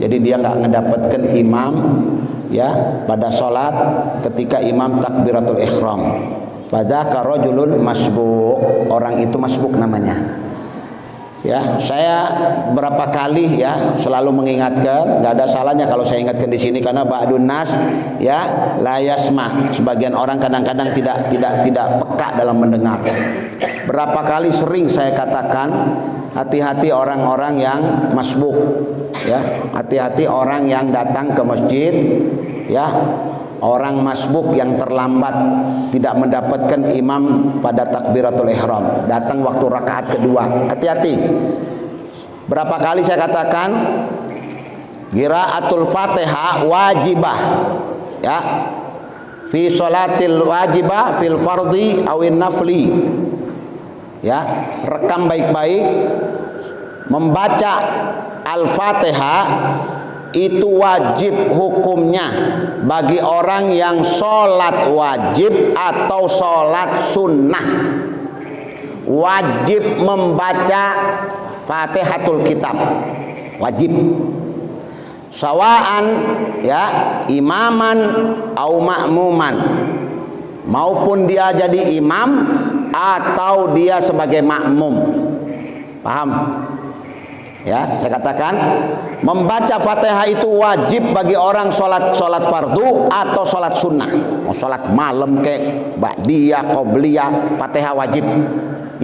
Jadi dia nggak mendapatkan imam, ya, pada sholat ketika imam takbiratul ihram. Pada karojulun masbuk, orang itu masbuk namanya. Ya, saya berapa kali, ya, selalu mengingatkan, nggak ada salahnya kalau saya ingatkan di sini karena ba'dun nas, ya, la yasma, sebagian orang kadang-kadang tidak peka dalam mendengar. Berapa kali sering saya katakan, hati-hati orang-orang yang masbuk, ya, hati-hati orang yang datang ke masjid, ya. Orang masbuk yang terlambat, tidak mendapatkan imam pada takbiratul ihram, datang waktu rakaat kedua, hati-hati. Berapa kali saya katakan qiraatul Fatihah wajibah, ya, fi sholatil wajibah fil fardhi awin nafli, ya, rekam baik-baik. Membaca Al-Fatihah itu wajib hukumnya bagi orang yang sholat wajib atau sholat sunnah. Wajib membaca Fatihatul Kitab, wajib. Sawaan, ya, imaman au ma'muman, maupun dia jadi imam atau dia sebagai makmum. Paham? Ya, saya katakan membaca Fatihah itu wajib bagi orang sholat fardu atau sholat sunnah. Mau sholat malam kayak ba'diyah, qobliyah, Fatihah wajib.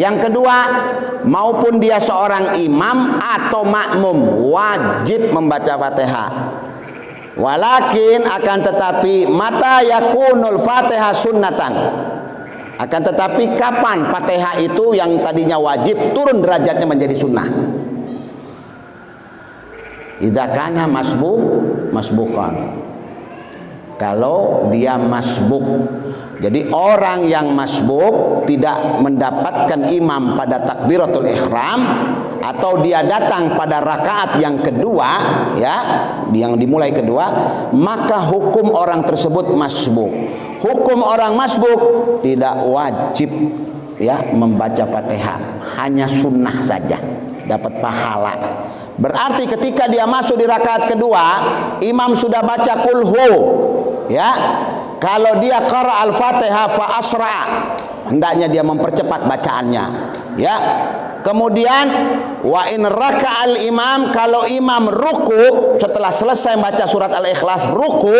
Yang kedua, maupun dia seorang imam atau makmum, wajib membaca Fatihah. Walakin akan tetapi mata yakunul Fatihah sunnatan. Akan tetapi kapan Fatihah itu yang tadinya wajib turun derajatnya menjadi sunnah? Idza kana masbukan. Kalau dia masbuk. Jadi orang yang masbuk tidak mendapatkan imam pada takbiratul ihram atau dia datang pada rakaat yang kedua, ya, yang dimulai kedua, maka hukum orang tersebut masbuk. Hukum orang masbuk tidak wajib, ya, membaca Fatihah, hanya sunnah saja, dapat pahala. Berarti ketika dia masuk di rakaat kedua, imam sudah baca kulhu, ya, kalau dia qara al-Fatihah fa asra, hendaknya dia mempercepat bacaannya, ya. Kemudian wa in raka'al imam, kalau imam ruku setelah selesai baca surat Al-Ikhlas ruku,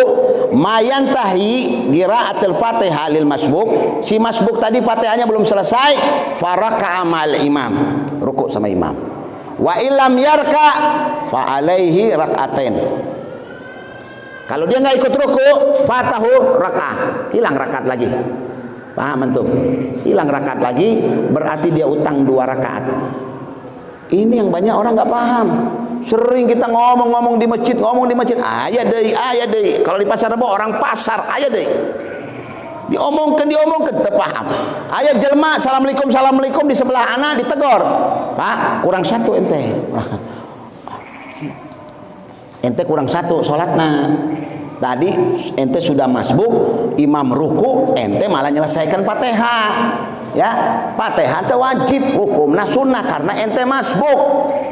mayantahi qiraatul Fatihah lil masbuk, si masbuk tadi Fatihahnya belum selesai, faraka'a ma'al imam, ruku sama imam. Wa illam yarka fa alaihi rak'atain. Kalau dia nggak ikut ruku, fatahu raka'ah, hilang rakaat lagi. Paham antum? Hilang rakaat lagi, berarti dia utang 2 rakaat. Ini yang banyak orang nggak paham. Sering kita ngomong di masjid, ayat deh. Kalau di pasar Rebo orang pasar, ayat deh. Diomongkan, tetap paham. Ayat jelma, assalamualaikum di sebelah anak ditegor. Pak, kurang 1 ente. Ente kurang 1 sholatna. Tadi ente sudah masbuk, imam ruku, ente malah nyelesaikan Fatihah. Ya, Fatihah itu wajib, hukumnya sunnah karena ente masbuk.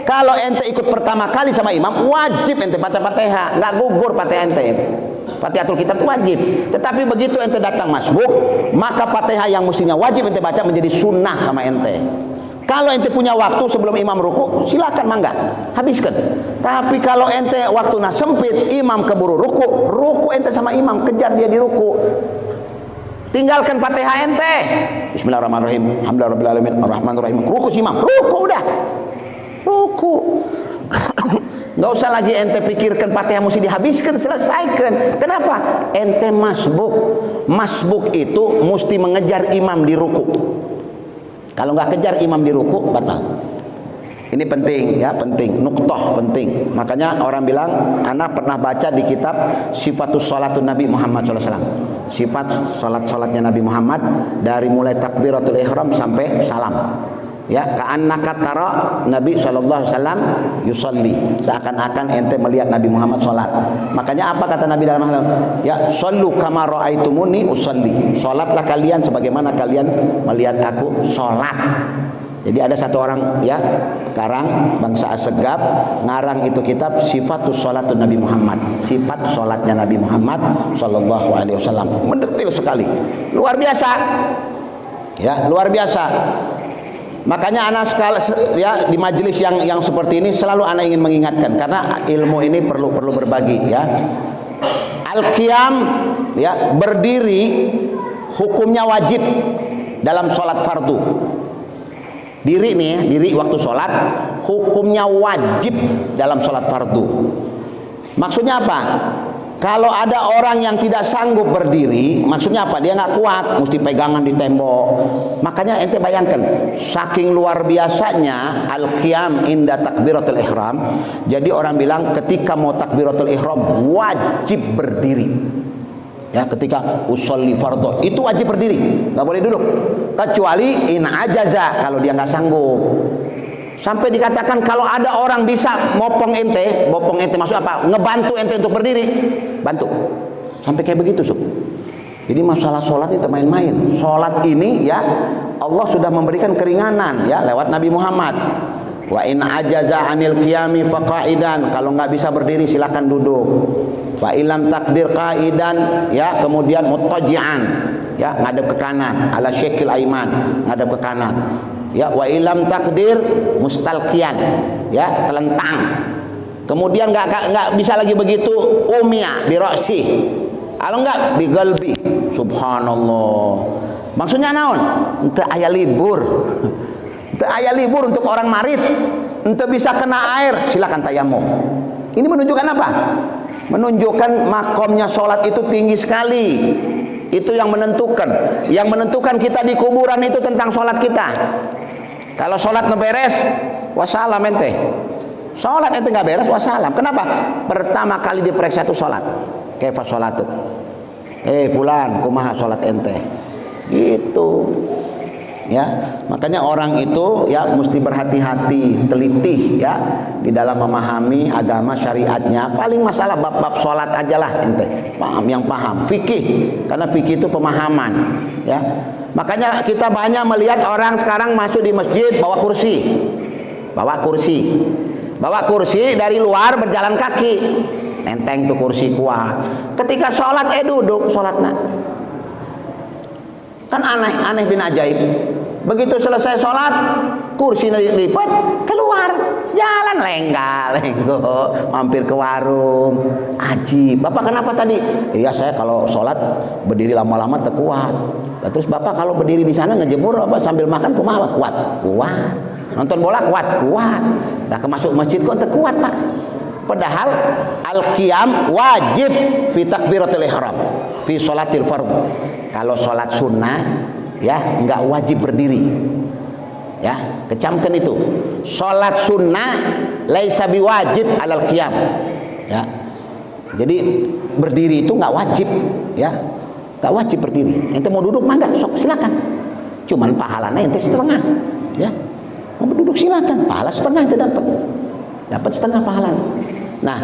Kalau ente ikut pertama kali sama imam, wajib ente baca Fatihah, nggak gugur Fatihah ente. Fatihatul kitab itu wajib. Tetapi begitu ente datang masbuk, maka Fatihah yang mestinya wajib ente baca menjadi sunnah sama ente. Kalau ente punya waktu sebelum imam ruku, silakan mangga, habiskan. Tapi kalau ente waktunya sempit, imam keburu ruku ente sama imam, kejar dia di ruku. Tinggalkan Fatihah ente. Bismillahirrahmanirrahim. Alhamdulillahirabbil alamin, arrahmanirrahim. Ruku si imam, ruku udah. Ruku. Enggak usah lagi ente pikirkan Fatihah mesti dihabiskan, selesaikan. Kenapa? Ente masbuk. Masbuk itu mesti mengejar imam di ruku. Kalau nggak kejar imam di ruku, batal. Ini penting ya, penting, nuqtah penting. Makanya orang bilang, anak pernah baca di kitab Sifatus Salatun Nabi Muhammad SAW. Sifat salatnya Nabi Muhammad dari mulai takbiratul ihram sampai salam. Ya, ka'annaka tara Nabi sallallahu alaihi wasallam yusalli. Seakan-akan ente melihat Nabi Muhammad salat. Makanya apa kata Nabi dalam hal ya, sallu kama raaitumuni usalli. Salatlah kalian sebagaimana kalian melihat aku salat. Jadi ada satu orang ya, karang bangsa Assegaf, ngarang itu kitab Sifatus Salatun Nabi Muhammad. Sifat salatnya Nabi Muhammad sallallahu alaihi wasallam. Mendetil sekali. Luar biasa. Ya, luar biasa. Makanya anak sekali ya di majelis yang seperti ini selalu anak ingin mengingatkan karena ilmu ini perlu berbagi ya. Al-qiyam ya, berdiri hukumnya wajib dalam sholat fardu. Diri nih ya, diri waktu sholat hukumnya wajib dalam sholat fardu. Maksudnya apa? Kalau ada orang yang tidak sanggup berdiri, maksudnya apa? Dia nggak kuat, mesti pegangan di tembok. Makanya ente bayangkan, saking luar biasanya al-qiyam inda takbiratul ihram. Jadi orang bilang ketika mau takbiratul ihram wajib berdiri. Ya, ketika usolli fardhu itu wajib berdiri, nggak boleh duduk. Kecuali in ajaza, kalau dia nggak sanggup. Sampai dikatakan kalau ada orang bisa mopong ente maksud apa? Ngebantu ente untuk berdiri, bantu. Sampai kayak begitu, Sob. Jadi masalah sholat itu main-main. Sholat ini ya Allah sudah memberikan keringanan ya lewat Nabi Muhammad. Wa in ajaza anil qiyami faqaidan, kalau nggak bisa berdiri silakan duduk. Wa ilam takdir qaidan ya, kemudian muttaji'an ya, ngadep ke kanan, ala syekil aiman, ngadep ke kanan. Ya, wa ilam takdir mustalqiyan ya, telentang. Kemudian nggak bisa lagi begitu, umia bi ra'si, kalau enggak bi galbi. Subhanallah. Maksudnya naon? Ente aya libur. Ente aya libur untuk orang marit, ente bisa kena air, silakan tayamum. Ini menunjukkan apa? Menunjukkan makomnya sholat itu tinggi sekali. Itu yang menentukan. Yang menentukan kita di kuburan itu tentang sholat kita. Kalau sholat ngeberes, wassalam ente. Sholat ente nggak beres, wassalam. Kenapa? Pertama kali diperiksa itu sholat. Kaifa sholatu? Fulan, kumaha sholat ente? Gitu. Ya, makanya orang itu ya mesti berhati-hati, teliti ya di dalam memahami agama syariatnya. Paling masalah bab-bab sholat aja lah ente, paham yang paham. Fikih, karena fikih itu pemahaman ya. Makanya kita banyak melihat orang sekarang masuk di masjid bawa kursi dari luar berjalan kaki, nenteng tuh kursi kuah. Ketika sholat duduk sholatnya. Kan aneh bin ajaib. Begitu selesai sholat, kursi lipat, keluar, jalan lenggo, mampir ke warung. Ajib, Bapak kenapa tadi? Iya saya kalau sholat berdiri lama-lama terkuat. Terus Bapak kalau berdiri di sana ngejemur apa sambil makan kumaha? Kuat. Nonton bola kuat. Nah masuk masjid kok terkuat Pak. Padahal al-qiyam wajib fi takbiratul ihram fi sholatil fardh. Kalau sholat sunnah ya enggak wajib berdiri. Ya, kecamkan itu. Sholat sunnah laisa biwajib alal qiyam. Ya. Jadi berdiri itu enggak wajib, ya. Enggak wajib berdiri. Ente mau duduk mangga, sok silakan. Cuman pahalanya ente setengah, ya. Mau duduk silakan, pahala setengah ente dapat setengah pahalanya. Nah,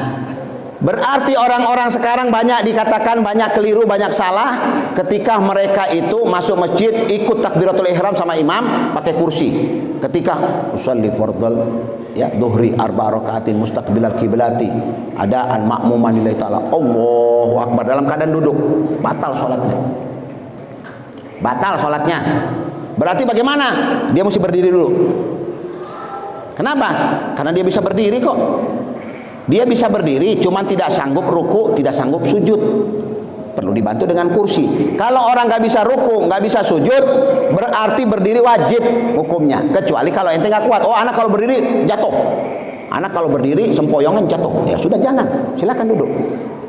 berarti orang-orang sekarang banyak dikatakan banyak keliru, banyak salah ketika mereka itu masuk masjid ikut takbiratul ihram sama imam pakai kursi. Ketika usolli fardal ya dhuhri 4 rakaatin mustaqbilal kiblati adaan ma'muman lillahi taala Allahu akbar dalam keadaan duduk, batal salatnya. Berarti bagaimana? Dia mesti berdiri dulu. Kenapa? Karena dia bisa berdiri kok. Dia bisa berdiri, cuman tidak sanggup ruku, tidak sanggup sujud. Perlu dibantu dengan kursi. Kalau orang nggak bisa ruku, nggak bisa sujud, berarti berdiri wajib hukumnya. Kecuali kalau ente nggak kuat. Oh, anak kalau berdiri jatuh. Anak kalau berdiri sempoyongan jatuh. Ya sudah jangan, silakan duduk.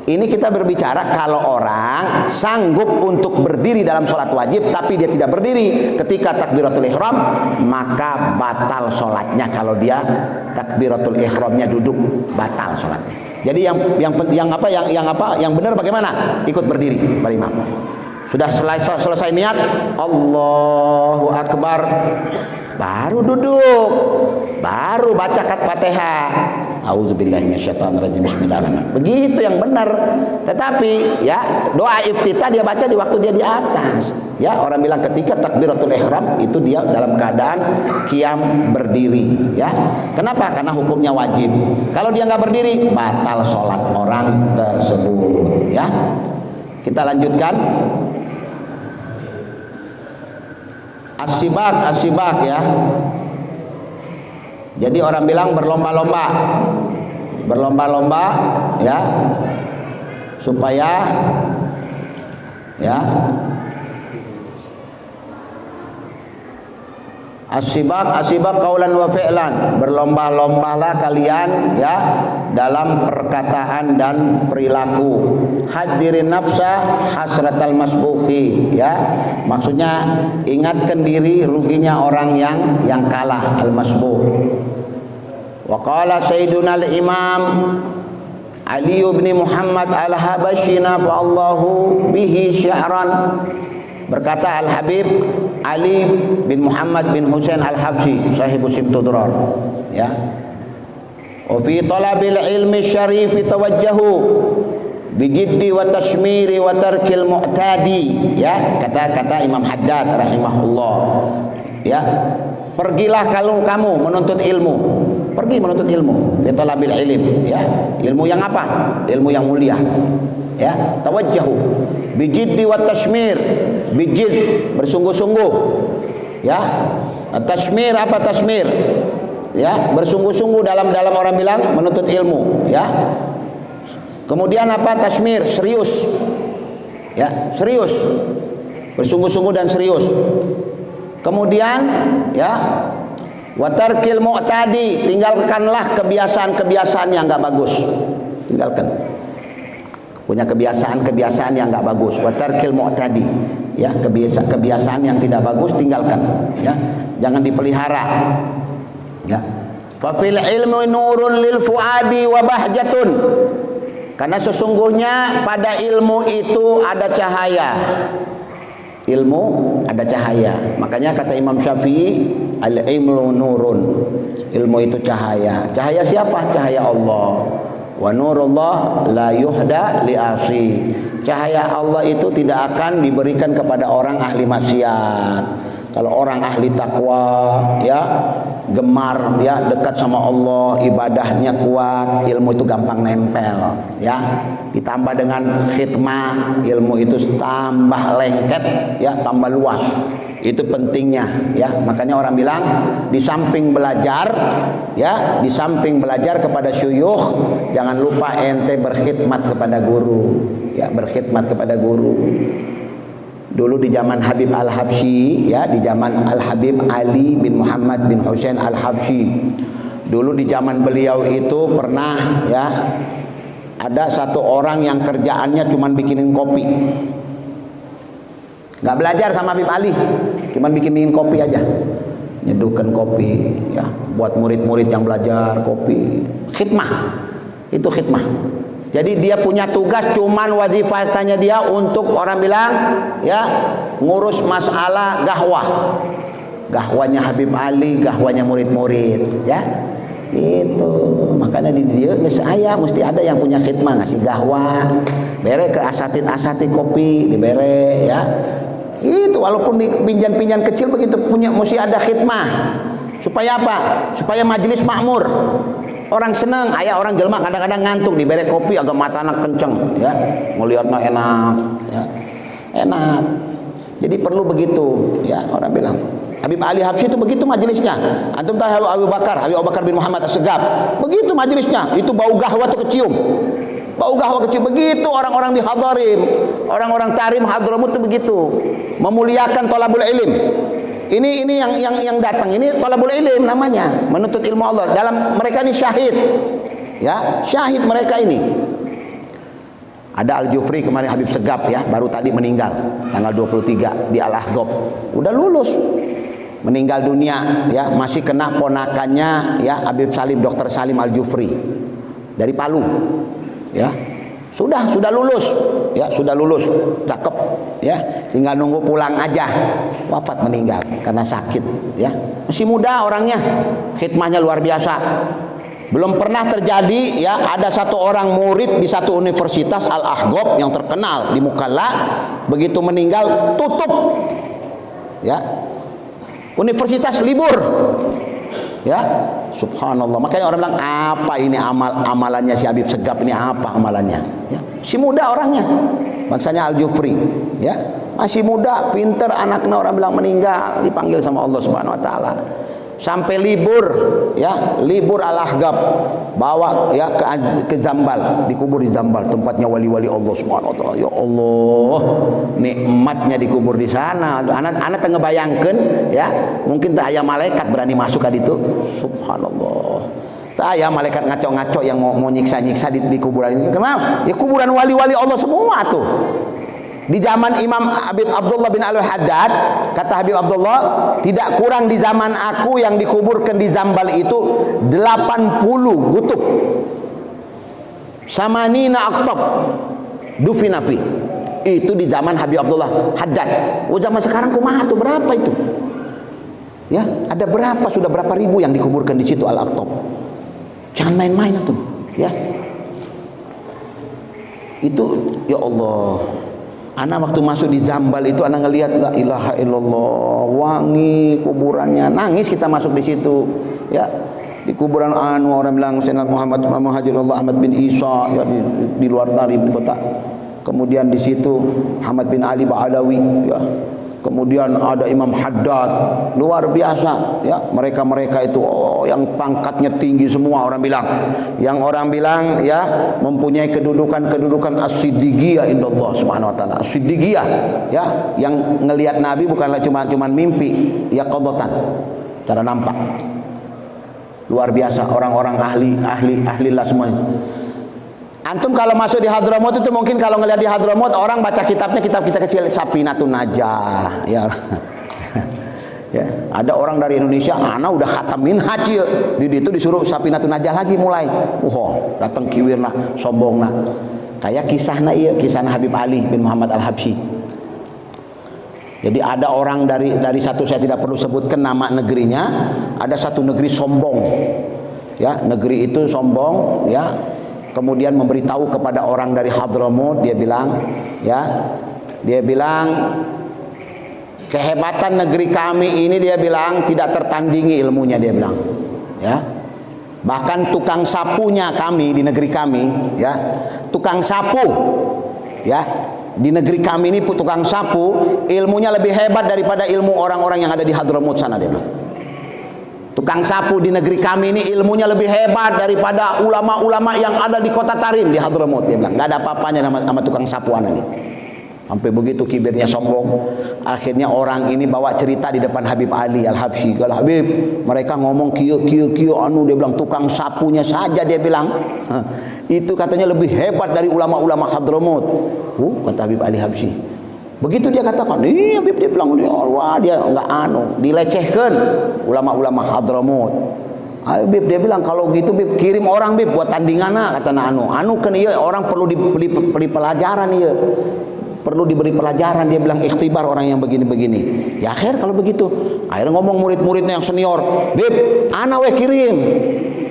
Ini kita berbicara kalau orang sanggup untuk berdiri dalam sholat wajib tapi dia tidak berdiri ketika takbiratul ihram, maka batal sholatnya. Kalau dia takbiratul ihramnya duduk, batal sholatnya. Jadi yang benar bagaimana? Ikut berdiri Pak Imam. Sudah selesai niat Allahu Akbar, baru duduk, baru baca Fatihah. Auzubillahi minasyaitonirrajim. Bismillahirrahmanirrahim. Begitu yang benar. Tetapi ya doa iftitah dia baca di waktu dia di atas. Ya, orang bilang ketika takbiratul ihram itu dia dalam keadaan qiyam berdiri, ya. Kenapa? Karena hukumnya wajib. Kalau dia nggak berdiri, batal sholat orang tersebut, ya. Kita lanjutkan. Asibak ya. Jadi orang bilang berlomba-lomba ya supaya ya asibak qaulan wa fi'lan, berlomba-lombalah kalian ya dalam perkataan dan perilaku. Hadirin nafsa hasratal masbuqi, ya. Maksudnya ingatkan diri ruginya orang yang kalah, al masbuq. Wa qala sayyiduna al imam Ali bin Muhammad al Habashina fa Allahu bihi syahran. Berkata Al Habib Ali bin Muhammad bin Husain Al Habsyi sahibu Simtudrar, ya. Wa fi talabil ilmi syarif tawajjahu bijiddi wa tashmiri wa tarkil mu'tadi, ya. Kata Imam Haddad rahimahullah, ya. Pergilah kalau kamu menuntut ilmu, pergi menuntut ilmu, fi talabil ilm, ya. Ilmu yang apa? Ilmu yang mulia, ya. Tawajjahu bijiddi wa tashmir, bijid bersungguh-sungguh, ya. Tashmir apa tashmir? Ya, bersungguh-sungguh dalam orang bilang menuntut ilmu, ya. Kemudian apa? Tashmir, serius, ya, serius, bersungguh-sungguh dan serius. Kemudian ya watarkil mu'tadi, tinggalkanlah kebiasaan-kebiasaan yang enggak bagus, tinggalkan. Punya kebiasaan yang enggak bagus, watarkil mu'tadi, ya, kebiasaan yang tidak bagus tinggalkan, ya, jangan dipelihara, ya. Fa fil ilmi nurun lil fuadi wa bahjatun, karena sesungguhnya pada ilmu itu ada cahaya. Ilmu ada cahaya. Makanya kata Imam Syafi'i, al-ilmu nurun. Ilmu itu cahaya. Cahaya siapa? Cahaya Allah. Wa nurullah la yuhda li asi. Cahaya Allah itu tidak akan diberikan kepada orang ahli maksiat. Kalau orang ahli takwa, ya, gemar, ya, dekat sama Allah, ibadahnya kuat, ilmu itu gampang nempel, ya. Ditambah dengan khidmah, ilmu itu tambah lengket, ya, tambah luas, Itu pentingnya ya. Makanya orang bilang di samping belajar ya, di samping belajar kepada syuyukh, jangan lupa ente berkhidmat kepada guru ya, berkhidmat kepada guru. Dulu di zaman Habib Al-Habsyi ya, di zaman Al-Habib Ali bin Muhammad bin Husain Al-Habsyi. Dulu di zaman beliau itu pernah ya, ada satu orang yang kerjaannya cuman bikinin kopi. Nggak belajar sama Habib Ali, cuman bikin kopi aja, nyeduhkan kopi ya, buat murid-murid yang belajar kopi. Khidmah, itu khidmah. Jadi dia punya tugas, cuman wazifahnya dia untuk orang bilang ya, ngurus masalah gahwah, gahwanya Habib Ali, gahwanya murid-murid ya. Itu makanya di dia saya mesti ada yang punya khidmah, ngasih gahwah, bere ke asatid kopi, dibere ya. Itu walaupun di pinjan-pinjan kecil begitu punya, mesti ada khidmah. Supaya apa? Supaya majelis makmur. Orang senang, ayah orang jelma kadang-kadang ngantuk, diberi kopi agak mata anak kenceng ya. Ngeliatnya enak ya. Enak. Jadi perlu begitu ya, orang bilang. Habib Ali Habsyi itu begitu majelisnya. Antum tahu Habib Abu Bakar bin Muhammad As-Segaf, begitu majelisnya. Itu bau gahwa tuh kecium. Bau gahwa kecium begitu orang-orang di Hadarim, orang-orang Tarim Hadramut itu begitu. Memuliakan thalabul ilm. Ini yang datang ini thalabul ilm namanya, menuntut ilmu Allah. Dalam mereka ini syahid. Ya, syahid mereka ini. Ada Al-Jufri kemarin Habib Segaf ya, baru tadi meninggal tanggal 23 di Al-Ahqab. Udah lulus. Meninggal dunia ya, masih kena ponakannya ya, Habib Salim, Dr. Salim Al-Jufri dari Palu. Ya. Sudah lulus ya, sudah lulus, cakep ya, tinggal nunggu pulang aja. Wafat, meninggal karena sakit ya. Masih muda orangnya, khidmahnya luar biasa. Belum pernah terjadi ya, ada satu orang murid di satu universitas Al-Ahqab yang terkenal di Mukalla, begitu meninggal tutup ya, universitas libur ya. Subhanallah. Makanya orang bilang, apa ini amalannya si Habib Segaf ini, apa amalannya ya. Si muda orangnya, maksudnya Al-Jufri ya, masih muda, pinter, anaknya orang bilang meninggal, dipanggil sama Allah Subhanahu wa taala. Sampai libur ya, libur Al-Ahqab, bawa ya ke Jambal, dikubur di Jambal, tempatnya wali-wali Allah Subhanahu wa taala. Ya Allah, nikmatnya dikubur di sana. Anak ngebayangkeun ya, mungkin tak aya malaikat berani masuk ke ditu. Subhanallah. Tak aya malaikat ngaco-ngaco yang mau nyiksa-nyiksa di kuburan ini. Kenapa? Ya kuburan wali-wali Allah semua tuh. Di zaman Imam Habib Abdullah bin Al-Haddad, kata Habib Abdullah, tidak kurang di zaman aku yang dikuburkan di Jambal itu 80 gutub. Samanina aqtab dufina fi. Itu di zaman Habib Abdullah Haddad. Oh, zaman sekarang kumaha tuh, berapa itu? Ya, ada berapa, sudah berapa ribu yang dikuburkan di situ Al-Aqtab. Jangan main-main tuh, ya. Itu ya Allah. Anak waktu masuk di Jambal itu anak ngelihat la ilaha illallah, wangi kuburannya, nangis kita masuk di situ ya. Di kuburan orang bilang Sayyidina Muhammad Muhajirullah Ahmad bin Isa ya, di luar dari kota. Kemudian di situ Muhammad bin Ali Ba'alawi ya. Kemudian ada Imam Haddad, luar biasa ya. Mereka itu yang pangkatnya tinggi semua orang bilang. Yang orang bilang ya, mempunyai kedudukan as-siddiqiyah indallah subhanahu wa taala. As-siddiqiyah ya, yang ngelihat Nabi bukanlah cuma mimpi, ya qadatan, cara nampak. Luar biasa, orang-orang ahli lah semuanya. Antum kalau masuk di Hadramut itu mungkin kalau ngelihat di Hadramut orang baca kitabnya, kitab kita kecil Safinatun Najah ya. Ya, ada orang dari Indonesia, ana udah khatam minhaj ya. Di itu disuruh Safinatun Najah lagi mulai. Datang kiwirna, sombongna. Kayak kisahna ieu, kisahna Habib Ali bin Muhammad Al-Habsyi. Jadi ada orang dari satu, saya tidak perlu sebutkan nama negerinya, ada satu negeri sombong. Ya, negeri itu sombong ya. Kemudian memberitahu kepada orang dari Hadramut, dia bilang kehebatan negeri kami ini, dia bilang tidak tertandingi ilmunya, dia bilang ya. Bahkan tukang sapunya kami di negeri kami ya, tukang sapu ya, di negeri kami ini tukang sapu ilmunya lebih hebat daripada ilmu orang-orang yang ada di Hadramut sana, dia bilang. Tukang sapu di negeri kami ini ilmunya lebih hebat daripada ulama-ulama yang ada di kota Tarim di Hadramut, dia bilang. Gak ada apa-apanya sama tukang sapu anak ini. Sampai begitu kibirnya, sombong. Akhirnya orang ini bawa cerita di depan Habib Ali Al-Habsyi. Kalau Habib, mereka ngomong kieu anu, dia bilang tukang sapunya saja, dia bilang itu katanya lebih hebat dari ulama-ulama Hadramut. Kata Habib Ali Habsyi. Begitu dia katakan, Habib, dia bilang, wah, dia enggak anu, dilecehkan ulama-ulama Hadramut. Habib dia bilang, kalau gitu Bib, kirim orang Bib buat tandingan, kata anu kan iya orang perlu diberi pelajaran, iya perlu diberi pelajaran, dia bilang, ikhtibar orang yang begini-begini. Ya akhir kalau begitu, akhirnya ngomong murid-muridnya yang senior, Bib, ana weh kirim.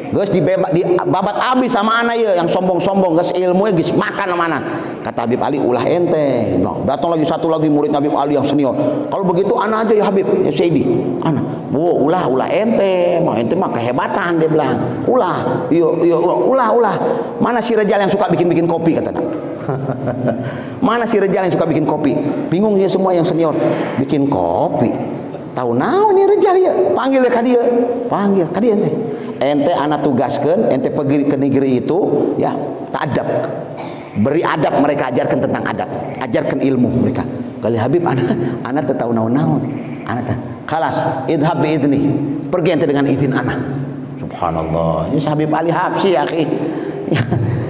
Geus dibabat abis sama ana ya yang sombong-sombong, geus ilmunya geus makan sama ana. Kata Habib Ali, ulah ente. Nah, datang lagi satu lagi murid Habib Ali yang senior. Kalau begitu ana aja ya Habib, ya Sayyidi. Ana, ulah ente. Mah ente mah kehebatan, dia bilang. Ulah, ulah. Mana si Rejal yang suka bikin kopi, kata nak. Mana si Rejal yang suka bikin kopi? Bingung dia semua yang senior. Bikin kopi. Tahu naon ni Rejal ya? Panggil ka dia. Panggil ka dia ente. Ente anak tugaskan, ente pergi ke negeri itu, ya, adab. Beri adab mereka, ajarkan tentang adab, ajarkan ilmu mereka. Kali Habib anak tak tahu naon. Anak tak. Khalas, idhab bi idni. Pergi ente dengan izin anak. Subhanallah. Ini Habib Ali Habsyi, ya akhi.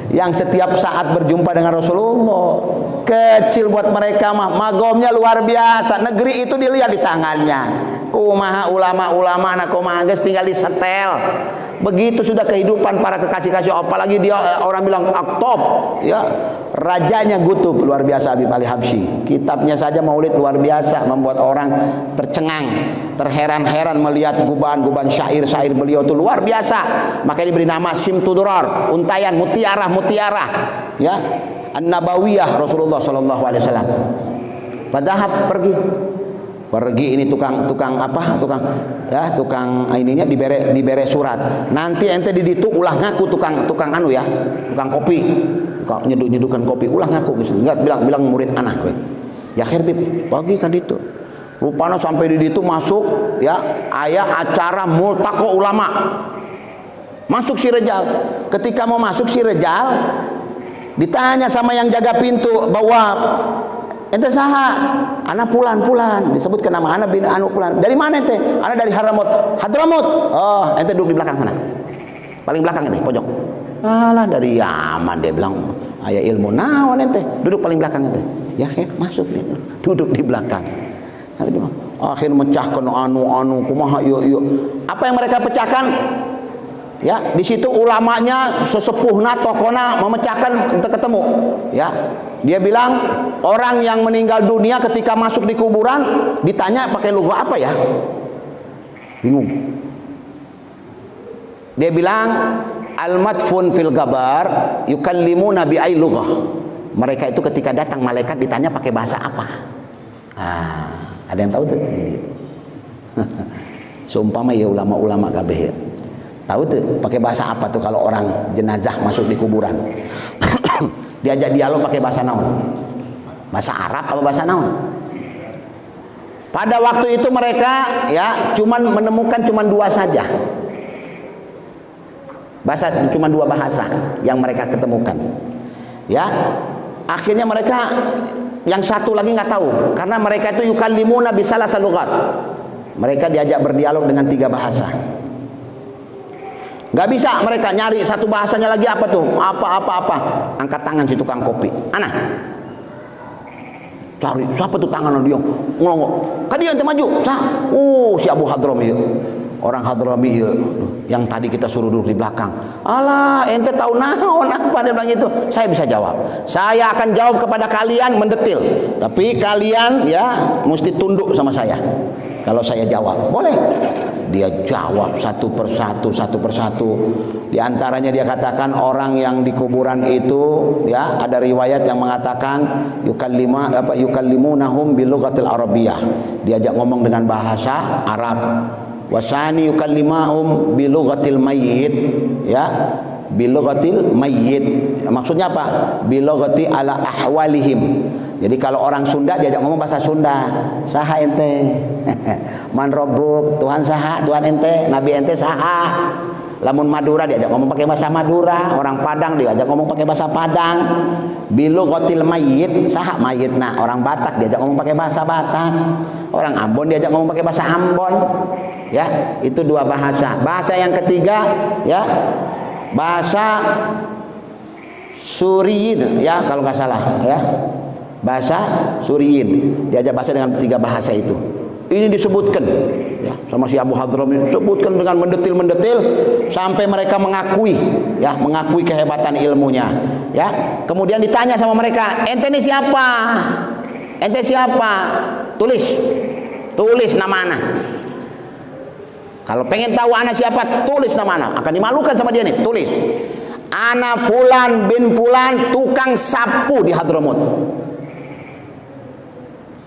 Yang setiap saat berjumpa dengan Rasulullah. Kecil buat mereka mah, magomnya luar biasa. Negeri itu dilihat di tangannya. Kumaha ulama-ulama anak kumaha geus tinggal di setel. Begitu sudah kehidupan para kekasih-kasih, apalagi dia orang bilang aktop, ya, rajanya Gutub, luar biasa Habib Ali Habsyi. Kitabnya saja Maulid luar biasa, membuat orang tercengang, terheran-heran melihat guban syair-syair beliau itu luar biasa. Makanya diberi nama Simtudurar, untayan, mutiara, ya, An-Nabawiyah Rasulullah sallallahu alaihi wasallam. Padahal pergi ini tukang ininya dibere surat. Nanti ente di ditu ulah ngaku tukang anu ya, tukang kopi, nyedukan kopi, ulah ngaku gitu. Enggak bilang murid anak gue. Ya akhir Bib, pagi kan itu. Rupana sampai di ditu masuk ya, aya acara multaqo ulama. Masuk si Rejal. Ketika mau masuk si Rejal ditanya sama yang jaga pintu bahwa ente saha? Anak pulan, disebutkan nama anak bin anu pulan. Dari mana ente? Anak dari Hadramut. Oh, ente duduk di belakang sana. Paling belakang ini, pojok. Alah, dari Yaman, dia bilang. Aya ilmu naon ente? Duduk paling belakang ente. Ya, masuk nih. Duduk di belakang. Akhir mecahkan anu kumaha yuk. Apa yang mereka pecahkan? Ya, di situ ulamanya, sesepuhna, tokona memecahkan untuk ketemu. Ya, dia bilang orang yang meninggal dunia ketika masuk di kuburan ditanya pakai lugah apa ya? Bingung. Dia bilang al-madfun fil gabar yukallimuna bi ay lughah. Mereka itu ketika datang malaikat ditanya pakai bahasa apa? Ada yang tahu tuh? Seumpama ya ulama-ulama kabeh. Tahu tuh pakai bahasa apa tuh kalau orang jenazah masuk di kuburan? Diajak dialog pakai bahasa naon? Bahasa Arab atau bahasa naon? Pada waktu itu mereka ya menemukan dua saja. Cuma dua bahasa yang mereka ketemukan. Ya. Akhirnya mereka yang satu lagi nggak tahu karena mereka itu yukallimuna bisalasal lughat. Mereka diajak berdialog dengan 3 bahasa. Gak bisa mereka nyari satu bahasanya lagi apa tuh? Apa. Angkat tangan si tukang kopi. Ana. Cari siapa tuh tangan dia? Ngelongok. Kan dia ente maju. Si Abu Hadrami. Orang Hadrami yang tadi kita suruh duduk di belakang. Alah, ente tahu naon apa dia bilang itu? Saya bisa jawab. Saya akan jawab kepada kalian mendetil. Tapi kalian ya mesti tunduk sama saya. Kalau saya jawab, boleh. Dia jawab satu persatu. Di antaranya dia katakan orang yang di kuburan itu ya ada riwayat yang mengatakan yukallimunahum bil lughatil arabiyyah. Diajak ngomong dengan bahasa Arab. Wasani yukallimahum bil lughatil mayyit ya. Bil lughatil mayyit. Maksudnya apa? Bil lughati ala ahwalihim. Jadi kalau orang Sunda diajak ngomong bahasa Sunda, saha ente? Man robuk, Tuhan saha, Tuhan ente, Nabi ente saha. Lamun Madura diajak ngomong pakai bahasa Madura, orang Padang diajak ngomong pakai bahasa Padang. Bilu qotil mayit, saha mayitna, orang Batak diajak ngomong pakai bahasa Batak. Orang Ambon diajak ngomong pakai bahasa Ambon. Ya, itu dua bahasa. Bahasa yang ketiga, ya, bahasa Suriyin, ya kalau nggak salah, ya. Bahasa Suriyin, diajak bahasa dengan tiga bahasa itu. Ini disebutkan, ya, sama si Abu Hadrami disebutkan dengan mendetil-mendetil sampai mereka mengakui, ya, mengakui kehebatan ilmunya, ya. Kemudian ditanya sama mereka, ente ini siapa? Ente siapa? Tulis nama anak. Kalau pengen tahu anak siapa, tulis nama anak. Akan dimalukan sama dia nih, tulis. Ana Fulan bin Fulan, tukang sapu di Hadramut.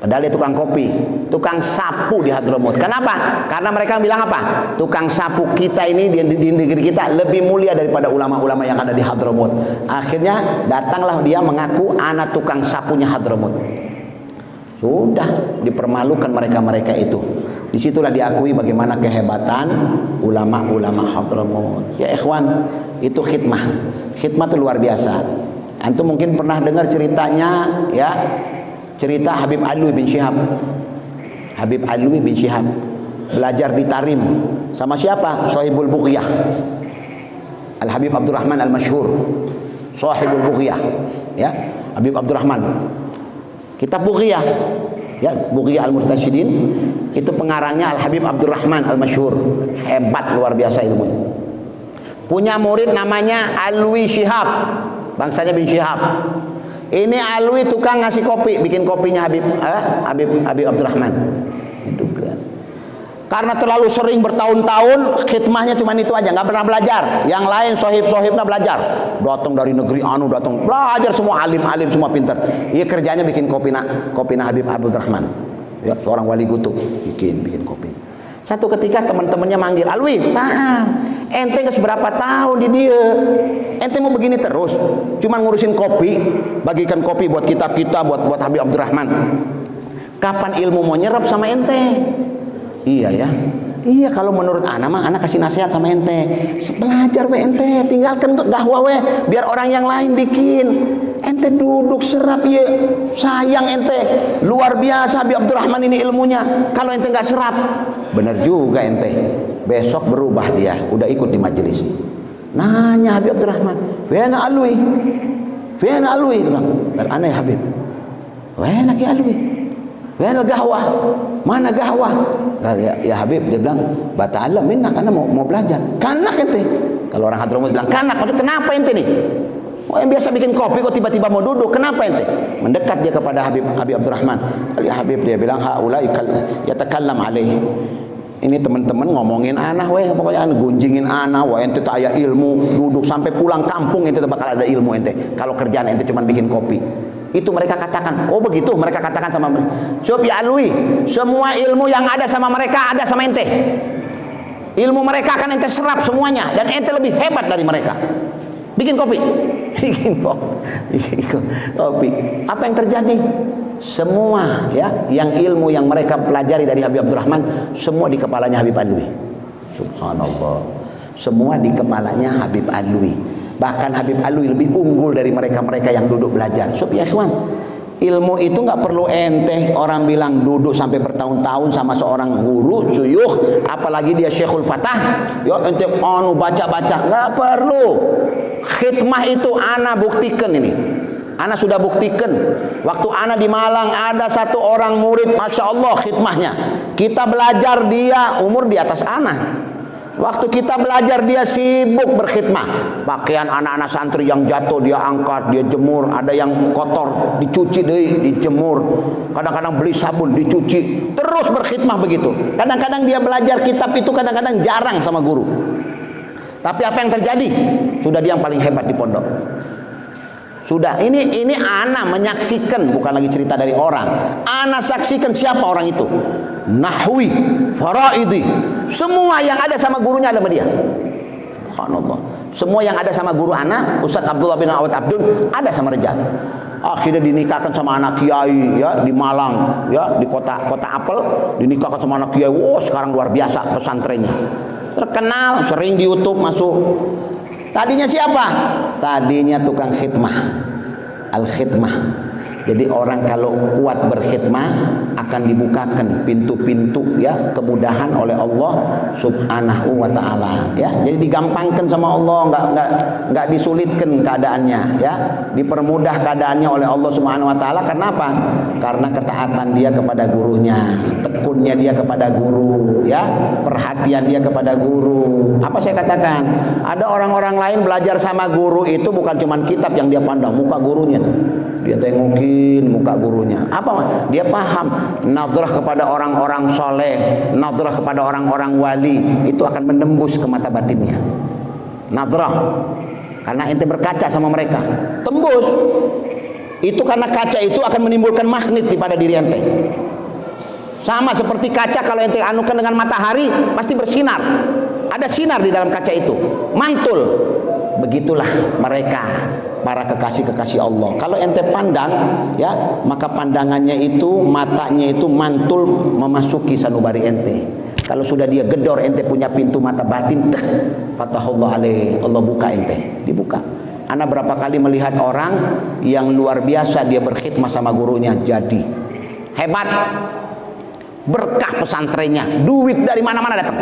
Padahal dia tukang kopi, tukang sapu di Hadramut. Kenapa? Karena mereka bilang apa? Tukang sapu kita ini di negeri kita lebih mulia daripada ulama-ulama yang ada di Hadramut. Akhirnya datanglah dia mengaku anak tukang sapunya Hadramut. Sudah dipermalukan mereka-mereka itu. Disitulah diakui bagaimana kehebatan ulama-ulama Hadramut. Ya ikhwan, itu khidmah. Khidmah itu luar biasa. Antum mungkin pernah dengar ceritanya, ya, cerita Habib Alwi bin Syihab. Habib Alwi bin Syihab belajar di Tarim sama siapa? Sahibul Bughyah, Al Habib Abdurrahman Al Masyhur, Sahibul Bughyah, ya, Habib Abdurrahman. Kitab Bughyah, ya, Bughyah Al Murtasyidin, itu pengarangnya Al Habib Abdurrahman Al Masyhur. Hebat, luar biasa ilmunya. Punya murid namanya Alwi Syihab, bangsanya bin Syihab. Ini Alwi tukang ngasih kopi, bikin kopinya Habib Abdurrahman. Itu kan. Karena terlalu sering bertahun-tahun, khidmahnya cuma itu aja, nggak pernah belajar. Yang lain sohib-sohibnya belajar. Datang dari negeri anu, datang belajar semua, alim-alim semua pintar. Iya kerjanya bikin kopi Habib Abdurrahman. Ya, seorang wali kutub bikin kopi. Satu ketika teman-temannya manggil, Alwi, ente nggak seberapa tahun di dia, ente mau begini terus, cuma ngurusin kopi, bagikan kopi buat kita buat Habib Abdurrahman. Kapan ilmu mau nyerap sama ente? Iya ya, iya kalau menurut ana mah ana kasih nasihat sama ente, belajar we ente, tinggalkan gahwa we, biar orang yang lain bikin. Ente duduk serap ya, sayang ente, luar biasa Habib Abdurrahman ini ilmunya. Kalau ente nggak serap, bener juga ente. Besok berubah dia, udah ikut di majelis. Nanya Habib Abdurrahman, wena Alwi, bilang, ana ya Habib, wena ki Alwi, wena gahwah, mana gahwah? Ya Habib, dia bilang, bata'allam minna, karena mau belajar. Kanak ente. Kalau orang Hadramut bilang kanak, maksud kenapa ente nih? Oh, yang biasa bikin kopi kok tiba-tiba mau duduk, kenapa ente? Mendekat dia kepada Habib Abdurrahman. Ya Habib, dia bilang haulai yatakallam alaih. Ini teman-teman ngomongin anak weh, pokoknya gunjingin anak, wah ente tak ada ilmu, duduk sampai pulang kampung ente bakal ada ilmu ente. Kalau kerjaan ente cuma bikin kopi. Itu mereka katakan. Oh begitu mereka katakan sama mereka. Sob ya Alwi, semua ilmu yang ada sama mereka ada sama ente. Ilmu mereka akan ente serap semuanya dan ente lebih hebat dari mereka. Bikin kopi. Bikin kopi. Apa yang terjadi? Semua ya, yang ilmu yang mereka pelajari dari Habib Abdurrahman semua di kepalanya Habib Alwi. Subhanallah. Semua di kepalanya Habib Alwi. Bahkan Habib Alwi lebih unggul dari mereka-mereka yang duduk belajar. Sob ya ikhwan, ilmu itu nggak perlu ente orang bilang duduk sampai bertahun-tahun sama seorang guru syuyukh, apalagi dia Syekhul Fatah. Ya ente baca-baca, nggak perlu. Khidmah itu ana buktikan ini. Ana sudah buktikan. Waktu ana di Malang ada satu orang murid, masya Allah khidmahnya. Kita belajar dia umur di atas ana. Waktu kita belajar dia sibuk berkhidmah. Pakaian anak-anak santri yang jatuh dia angkat, dia jemur. Ada yang kotor dicuci deh, dijemur. Kadang-kadang beli sabun dicuci. Terus berkhidmah begitu. Kadang-kadang dia belajar kitab itu kadang-kadang jarang sama guru. Tapi apa yang terjadi? Sudah dia yang paling hebat di pondok. Sudah, ini ana menyaksikan, bukan lagi cerita dari orang. Ana saksikan siapa orang itu. Nahwi, faraidi, semua yang ada sama gurunya ada sama dia. Subhanallah. Semua yang ada sama guru ana, Ustaz Abdullah bin Awad Abdul ada sama Rijal. akhirnya dinikahkan sama anak kiai ya di Malang ya, di kota Apel, dinikahkan sama anak kiai. Sekarang luar biasa pesantrennya, terkenal, sering di YouTube masuk. Tadinya siapa? Tadinya tukang khidmah, al-khidmah. Jadi orang kalau kuat berkhidmah akan dibukakan pintu-pintu ya kemudahan oleh Allah Subhanahu wa taala ya. Jadi digampangkan sama Allah, enggak disulitkan keadaannya ya. Dipermudah keadaannya oleh Allah Subhanahu wa taala. Karena apa? Karena ketaatan dia kepada gurunya, tekunnya dia kepada guru ya, perhatian dia kepada guru. Apa saya katakan? Ada orang-orang lain belajar sama guru itu bukan cuma kitab yang dia pandang, muka gurunya tuh. Dia tengokin muka gurunya. Apa? Dia paham nadrah kepada orang-orang soleh, nadrah kepada orang-orang wali itu akan menembus ke mata batinnya. Nadrah, karena ente berkaca sama mereka, tembus. Itu karena kaca itu akan menimbulkan magnet di pada diri ente. Sama seperti kaca, kalau ente anukan dengan matahari pasti bersinar. Ada sinar di dalam kaca itu, mantul. Begitulah mereka, para kekasih-kekasih Allah. Kalau ente pandang ya, maka pandangannya itu, matanya itu mantul memasuki sanubari ente. Kalau sudah dia gedor, ente punya pintu mata batin, fatahullah alaih, Allah buka ente, dibuka. Ana berapa kali melihat orang yang luar biasa, dia berkhidmah sama gurunya, jadi hebat, berkah pesantrennya, duit dari mana-mana datang.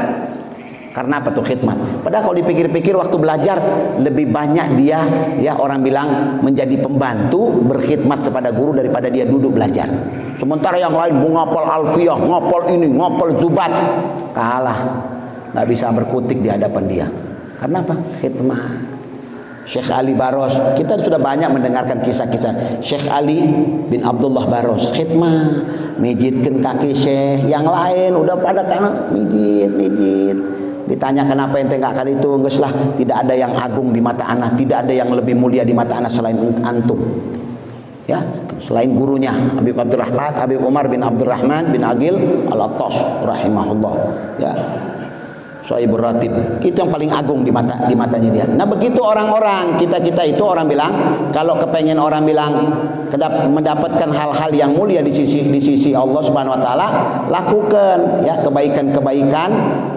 Karena apa tuh? Khidmat. Padahal kalau dipikir-pikir waktu belajar lebih banyak dia ya, orang bilang menjadi pembantu berkhidmat kepada guru daripada dia duduk belajar. Sementara yang lain mau ngapal alfiyah, ngapal ini, ngapal zubat, kalah, nggak bisa berkutik di hadapan dia. Karena apa? Khidmat. Syekh Ali Baros, kita sudah banyak mendengarkan kisah-kisah Syekh Ali bin Abdullah Baros, khidmah, mijitkan kaki Syekh. Yang lain udah pada kanan mijit. Ditanya kenapa ente nggak kali itu? Enggak lah, tidak ada yang agung di mata anak, tidak ada yang lebih mulia di mata anak selain antum. Ya, selain gurunya Habib Abdurrahman, Habib Umar bin Abdurrahman bin Agil Al-Attas rahimahullah. Ya. Sohibur Ratib, itu yang paling agung di matanya dia. Nah begitu orang-orang kita itu orang bilang, kalau kepengen orang bilang mendapatkan hal-hal yang mulia di sisi Allah Subhanahu Wa Taala, lakukan ya kebaikan-kebaikan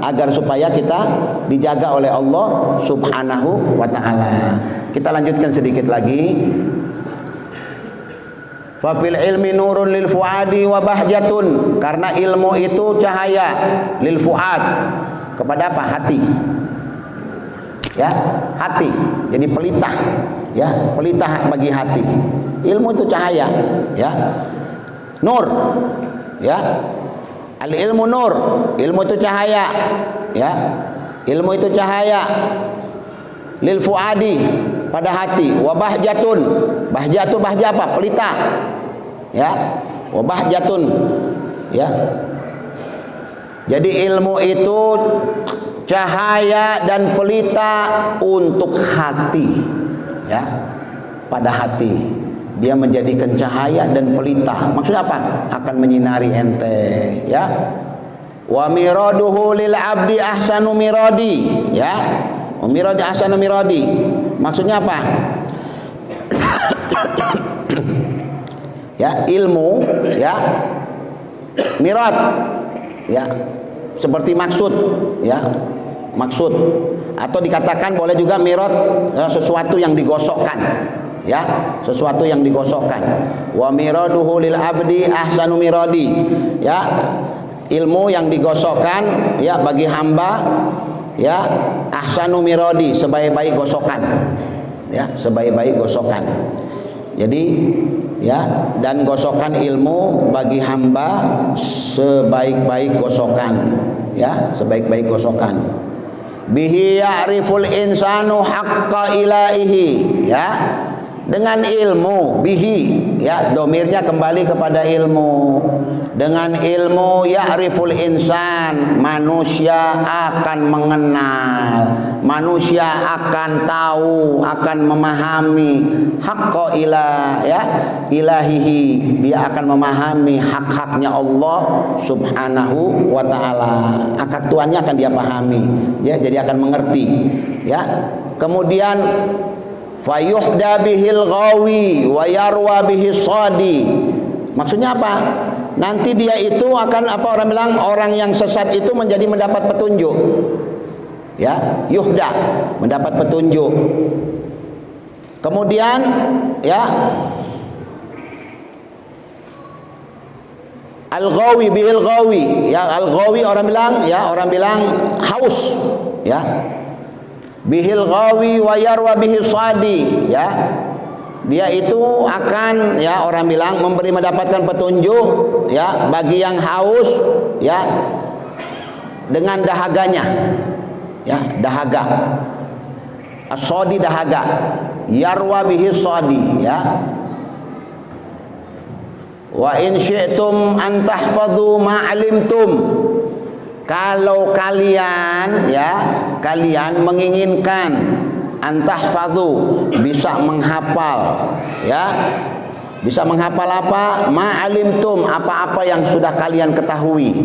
agar supaya kita dijaga oleh Allah Subhanahu Wa Taala. Kita lanjutkan sedikit lagi. Fa fil ilmi nurun lil fuadi wa bahjatun, karena ilmu itu cahaya lil fuad, kepada apa? Hati. Ya, hati. Jadi pelita. Ya, pelita bagi hati. Ilmu itu cahaya, ya. Nur. Ya. Al ilmu nur. Ilmu itu cahaya. Ya. Ilmu itu cahaya lil fuadi, pada hati. Wa bahjatun. Bahjah itu bahjah apa? Pelita. Ya. Wa bahjatun. Ya. Jadi ilmu itu cahaya dan pelita untuk hati, ya, pada hati. Dia menjadikan cahaya dan pelita. Maksudnya apa? Akan menyinari ente, ya. Wa miraduhu lil abdi ahsanu miradi, ya. Miradi ahsanu miradi. Maksudnya apa? Ya, ilmu, ya. Mirad, ya, seperti maksud, ya, maksud, atau dikatakan boleh juga mirad, ya, sesuatu yang digosokkan, ya, sesuatu yang digosokkan. Wa miraduhu lil abdi ahsanu miradi, ya, ilmu yang digosokkan, ya, bagi hamba, ya, ahsanu miradi, sebaik-baik gosokan, ya, sebaik-baik gosokan. Jadi ya, dan gosokan ilmu bagi hamba sebaik-baik gosokan, ya, sebaik-baik gosokan. Bihi ya'riful insanu haqqa ilaihi, ya, dengan ilmu. Bihi, ya, domirnya kembali kepada ilmu. Dengan ilmu ya'riful insan, manusia akan mengenal, manusia akan tahu, akan memahami haqqa ilah, ya, ilahihi, dia akan memahami hak-haknya Allah Subhanahu wa taala. Hak Tuhannya akan dia pahami, ya, jadi akan mengerti, ya. Kemudian fayuhda bihil ghawi wa yarwa bihis sadi. Maksudnya apa? Nanti dia itu akan orang bilang orang yang sesat itu mendapat petunjuk. Ya, yuhda, mendapat petunjuk. Kemudian ya al-ghawi bihil ghawi, ya al-ghawi orang bilang haus, ya. Bihil ghawi wa yarwa bihis sadi, ya. Dia itu akan orang bilang mendapatkan petunjuk ya bagi yang haus ya dengan dahaganya. Ya, dahaga. As-sadi dahaga. Yarwa bihis sadi, ya. Wa in syi'tum an tahfadhu ma 'alimtum. Kalau kalian menginginkan antahfadhu, bisa menghafal, ya. Bisa menghafal apa? Ma'alimtum, apa-apa yang sudah kalian ketahui.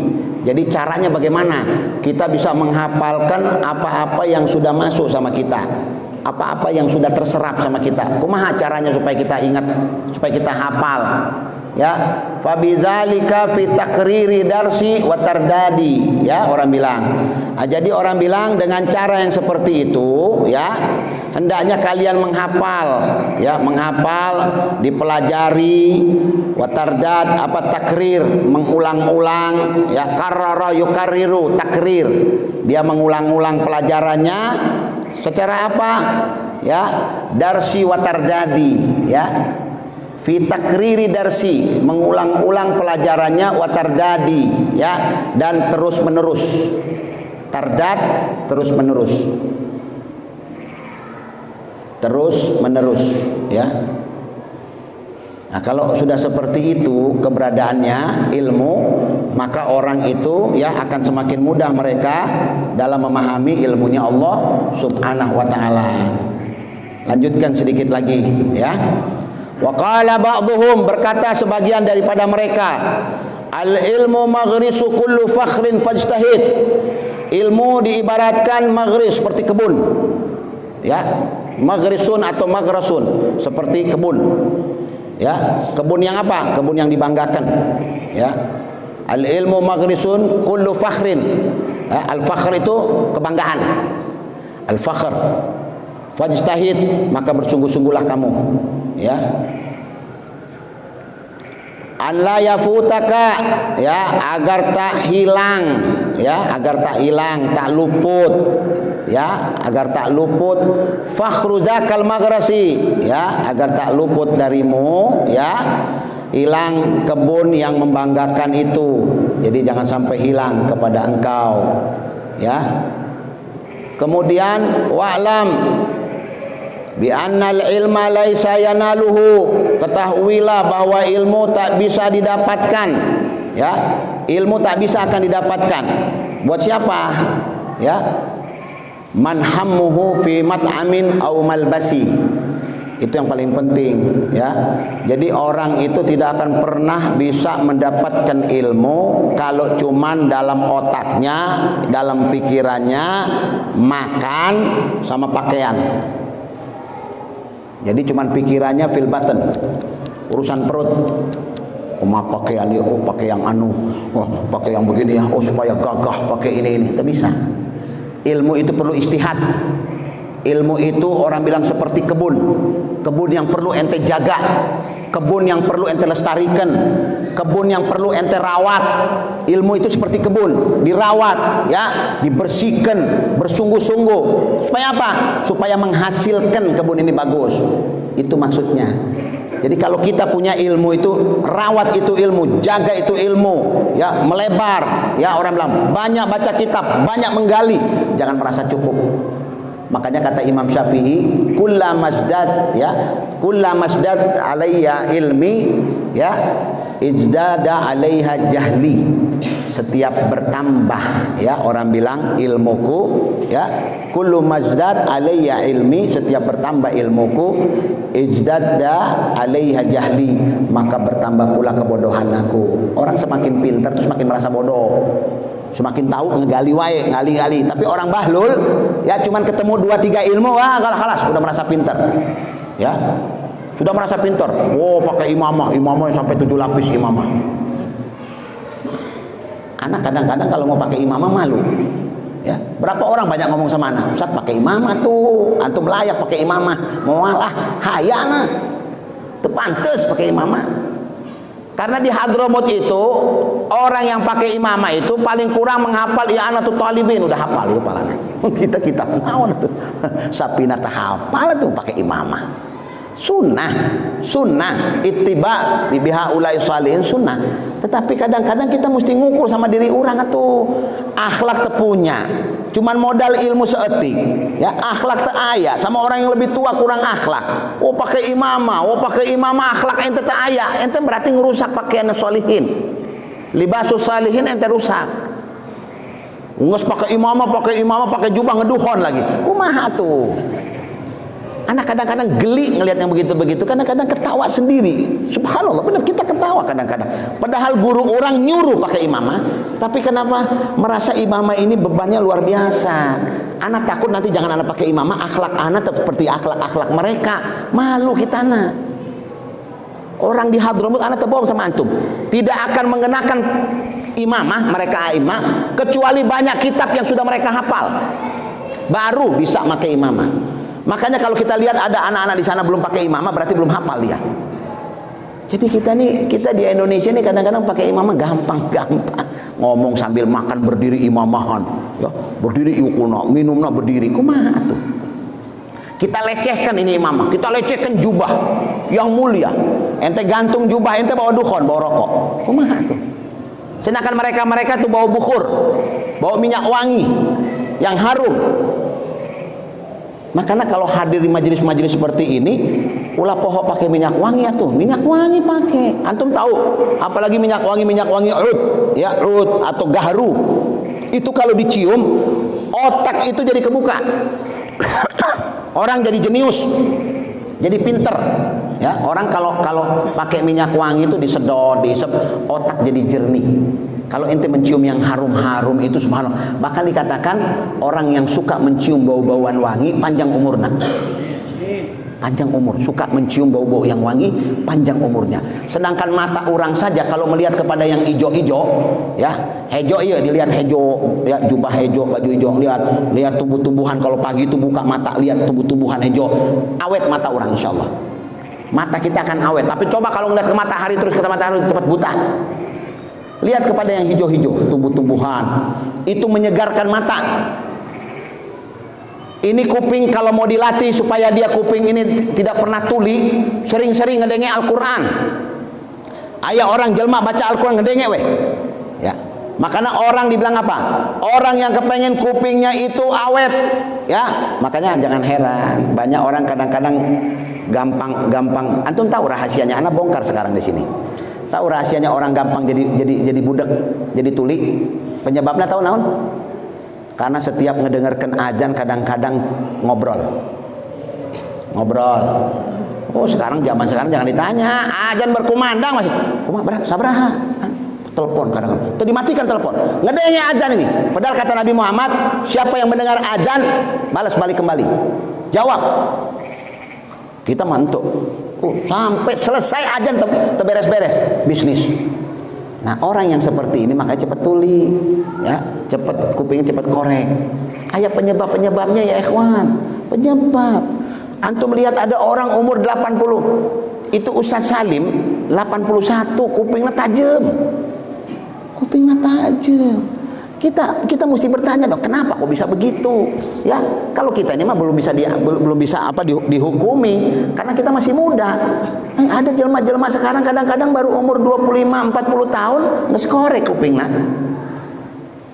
Jadi caranya bagaimana? Kita bisa menghafalkan apa-apa yang sudah masuk sama kita, apa-apa yang sudah terserap sama kita. Kumaha caranya supaya kita ingat, supaya kita hafal? Ya, fabidzalika fi takriri darsi wa tardadi, ya orang bilang. Jadi orang bilang dengan cara yang seperti itu, ya, hendaknya kalian menghafal, ya, menghafal, dipelajari, wa tardad apa takrir, mengulang-ulang, ya, karrara yukarriru, takrir. Dia mengulang-ulang pelajarannya secara apa? Ya, darsi wa tardadi, ya. Fi takriri darsi, mengulang-ulang pelajarannya, wa tardadi, ya, dan terus menerus. Tardad, terus menerus. Terus menerus, ya. Nah, kalau sudah seperti itu keberadaannya ilmu, maka orang itu ya akan semakin mudah mereka dalam memahami ilmunya Allah Subhanahu wa taala. Lanjutkan sedikit lagi, ya. Wa qala ba'dhum, berkata sebagian daripada mereka, al ilmu maghrisu kullu fakhrin fajtahid. Ilmu diibaratkan maghris, seperti kebun, ya, maghrisun atau maghrasun, seperti kebun, ya. Kebun yang apa? Kebun yang dibanggakan, ya. Al ilmu maghrisun kullu fakhrin, ya. Al fakhr itu kebanggaan, al fakhr. Fajtahid, maka bersungguh-sungguhlah kamu, ya. An la yafutaka, ya, agar tak hilang, ya, agar tak hilang, tak luput, ya, agar tak luput. Fakhru zakal maghrasi, ya, agar tak luput darimu, ya, hilang kebun yang membanggakan itu. Jadi jangan sampai hilang kepada engkau, ya. Kemudian wa'lam bi annal ilma laisa yanaluhu, ketahuilah bahwa ilmu tak bisa didapatkan, ya. Ilmu tak bisa akan didapatkan buat siapa? Ya, man hammuhu fi mat'amin aw malbasi. Itu yang paling penting, ya. Jadi orang itu tidak akan pernah bisa mendapatkan ilmu kalau cuman dalam otaknya, dalam pikirannya makan sama pakaian. Jadi cuman pikirannya fil batin, urusan perut. Pakaian dia, oh pakai yang anu, oh pakai yang begini ya, oh supaya gagah pakai ini. Tak bisa. Ilmu itu perlu istihad. Ilmu itu orang bilang seperti kebun. Kebun yang perlu ente jaga, kebun yang perlu ente lestarikan, kebun yang perlu ente rawat. Ilmu itu seperti kebun, dirawat, ya, dibersihkan bersungguh-sungguh. Supaya apa? Supaya menghasilkan kebun ini bagus. Itu maksudnya. Jadi kalau kita punya ilmu itu, rawat itu ilmu, jaga itu ilmu, ya, melebar, ya, orang bilang banyak baca kitab, banyak menggali, jangan merasa cukup. Makanya kata Imam Syafi'i, kullamasdad, ya, kullamasdad alayya ilmi, ya, izdada alaiha jahli. Setiap bertambah, ya, orang bilang ilmuku, ya, kullu mazdad alayya ilmi, setiap bertambah ilmuku, izdada alaiha jahli, maka bertambah pula kebodohan aku. Orang semakin pintar terus semakin merasa bodoh. Semakin tahu ngegali wae, ngali-ngali. Tapi orang bahlul ya cuman ketemu 2-3 ilmu, wah kalas udah merasa pintar. Ya. Sudah merasa pintar. Oh, pakai imamah sampai 7 lapis imamah. Anak kadang-kadang kalau mau pakai imamah malu. Ya, berapa orang banyak ngomong sama anak, Ustaz pakai imamah tuh, antum layak pakai imamah. Mau alah hayana. Teu pantes pakai imamah. Karena di Hadramut itu orang yang pakai imamah itu paling kurang menghafal i'anatul talibin, udah hafal di kepalanya. Kita naon tuh. Sapina teh hafal tuh pakai imamah. Sunnah ittiba biha ulai salihin sunnah. Tetapi kadang-kadang kita mesti ngukur sama diri orang atuh. Akhlak teu punya, cuman modal ilmu seetik. Ya, akhlak teu aya, sama orang yang lebih tua kurang akhlak. Oh pakai imamah, akhlak ente teu aya. Ente berarti ngerusak pakaian solihin. Libasus salihin ente rusak. Nges pakai imamah, pakai jubah ngeduhon lagi. Kumaha tuh? Anak kadang-kadang geli ngelihat yang begitu-begitu, kadang-kadang ketawa sendiri. Subhanallah, benar kita ketawa kadang-kadang. Padahal guru orang nyuruh pakai imamah, tapi kenapa merasa imamah ini bebannya luar biasa? Anak takut nanti jangan anak pakai imamah, akhlak anak seperti akhlak mereka. Malu kita anak. Orang di Hadramut anak terbohong sama antum. Tidak akan mengenakan imamah mereka imam kecuali banyak kitab yang sudah mereka hafal. Baru bisa pakai imamah. Makanya kalau kita lihat ada anak-anak di sana belum pakai imamah berarti belum hafal dia. Jadi kita di Indonesia ini kadang-kadang pakai imamah gampang-gampang. Ngomong sambil makan berdiri imamahan, ya, berdiri yukuna, minumna berdiri. Kumaha tuh? Kita lecehkan ini imamah, kita lecehkan jubah yang mulia. Ente gantung jubah, ente bawa dukhon, bawa rokok. Kumaha tuh? Sedangkan mereka tuh bawa bukhur, bawa minyak wangi yang harum. Makanya kalau hadir di majelis-majelis seperti ini, ulah poho pakai minyak wangi atuh. Minyak wangi pakai. Antum tahu, apalagi minyak wangi ud, ya ud atau gaharu. Itu kalau dicium, otak itu jadi kebuka. Orang jadi jenius, jadi pinter. Ya, orang kalau pakai minyak wangi itu disedot, diisep, otak jadi jernih. Kalau ente mencium yang harum-harum itu subhanallah. Bahkan dikatakan orang yang suka mencium bau-bauan wangi panjang umurnya. Panjang umur, suka mencium bau-bau yang wangi, panjang umurnya. Sedangkan mata orang saja kalau melihat kepada yang ijo-ijo, ya, hejo iya dilihat hejo, ya, jubah hejo, baju hejo, lihat tumbuh-tumbuhan. Kalau pagi itu buka mata lihat tumbuh-tumbuhan hejo, awet mata orang insyaallah. Mata kita akan awet. Tapi coba kalau ngeliat ke matahari terus ke matahari cepat buta. Lihat kepada yang hijau-hijau, tumbuh-tumbuhan. Itu menyegarkan mata. Ini kuping kalau mau dilatih supaya dia kuping ini tidak pernah tuli, sering-sering ngedenge Al-Quran. Ayah orang jelma baca Al-Quran ngedenge weh. Ya. Makanya orang dibilang apa? Orang yang kepengen kupingnya itu awet. Ya, makanya jangan heran. Banyak orang kadang-kadang gampang. Antum tahu rahasianya? Anak bongkar sekarang di sini. Tahu rahasianya orang gampang jadi budak, jadi tuli? Penyebabnya tahu naon? Karena setiap ngedengarkan azan kadang-kadang ngobrol. Oh, zaman sekarang jangan ditanya. Azan berkumandang masih. Kumaha sabaraha? Telepon kadang-kadang. Tuh dimatikan telepon. Ngedenge azan ini. Padahal kata Nabi Muhammad, siapa yang mendengar azan balas balik kembali. Jawab. Kita mantuk. Sampai selesai ajan terberes-beres bisnis. Nah, orang yang seperti ini makanya cepat tuli, ya, cepat kupingnya cepat korek. Aya penyebabnya ya ikhwan. Penyebab. Antum lihat ada orang umur 80. Itu Ustaz Salim 81 kupingnya tajam. Kita mesti bertanya dong, kenapa kok bisa begitu? Ya, kalau kita ini mah belum bisa dihukumi karena kita masih muda. Ada jelma-jelma sekarang kadang-kadang baru umur 25 40 tahun geus korek kupingna.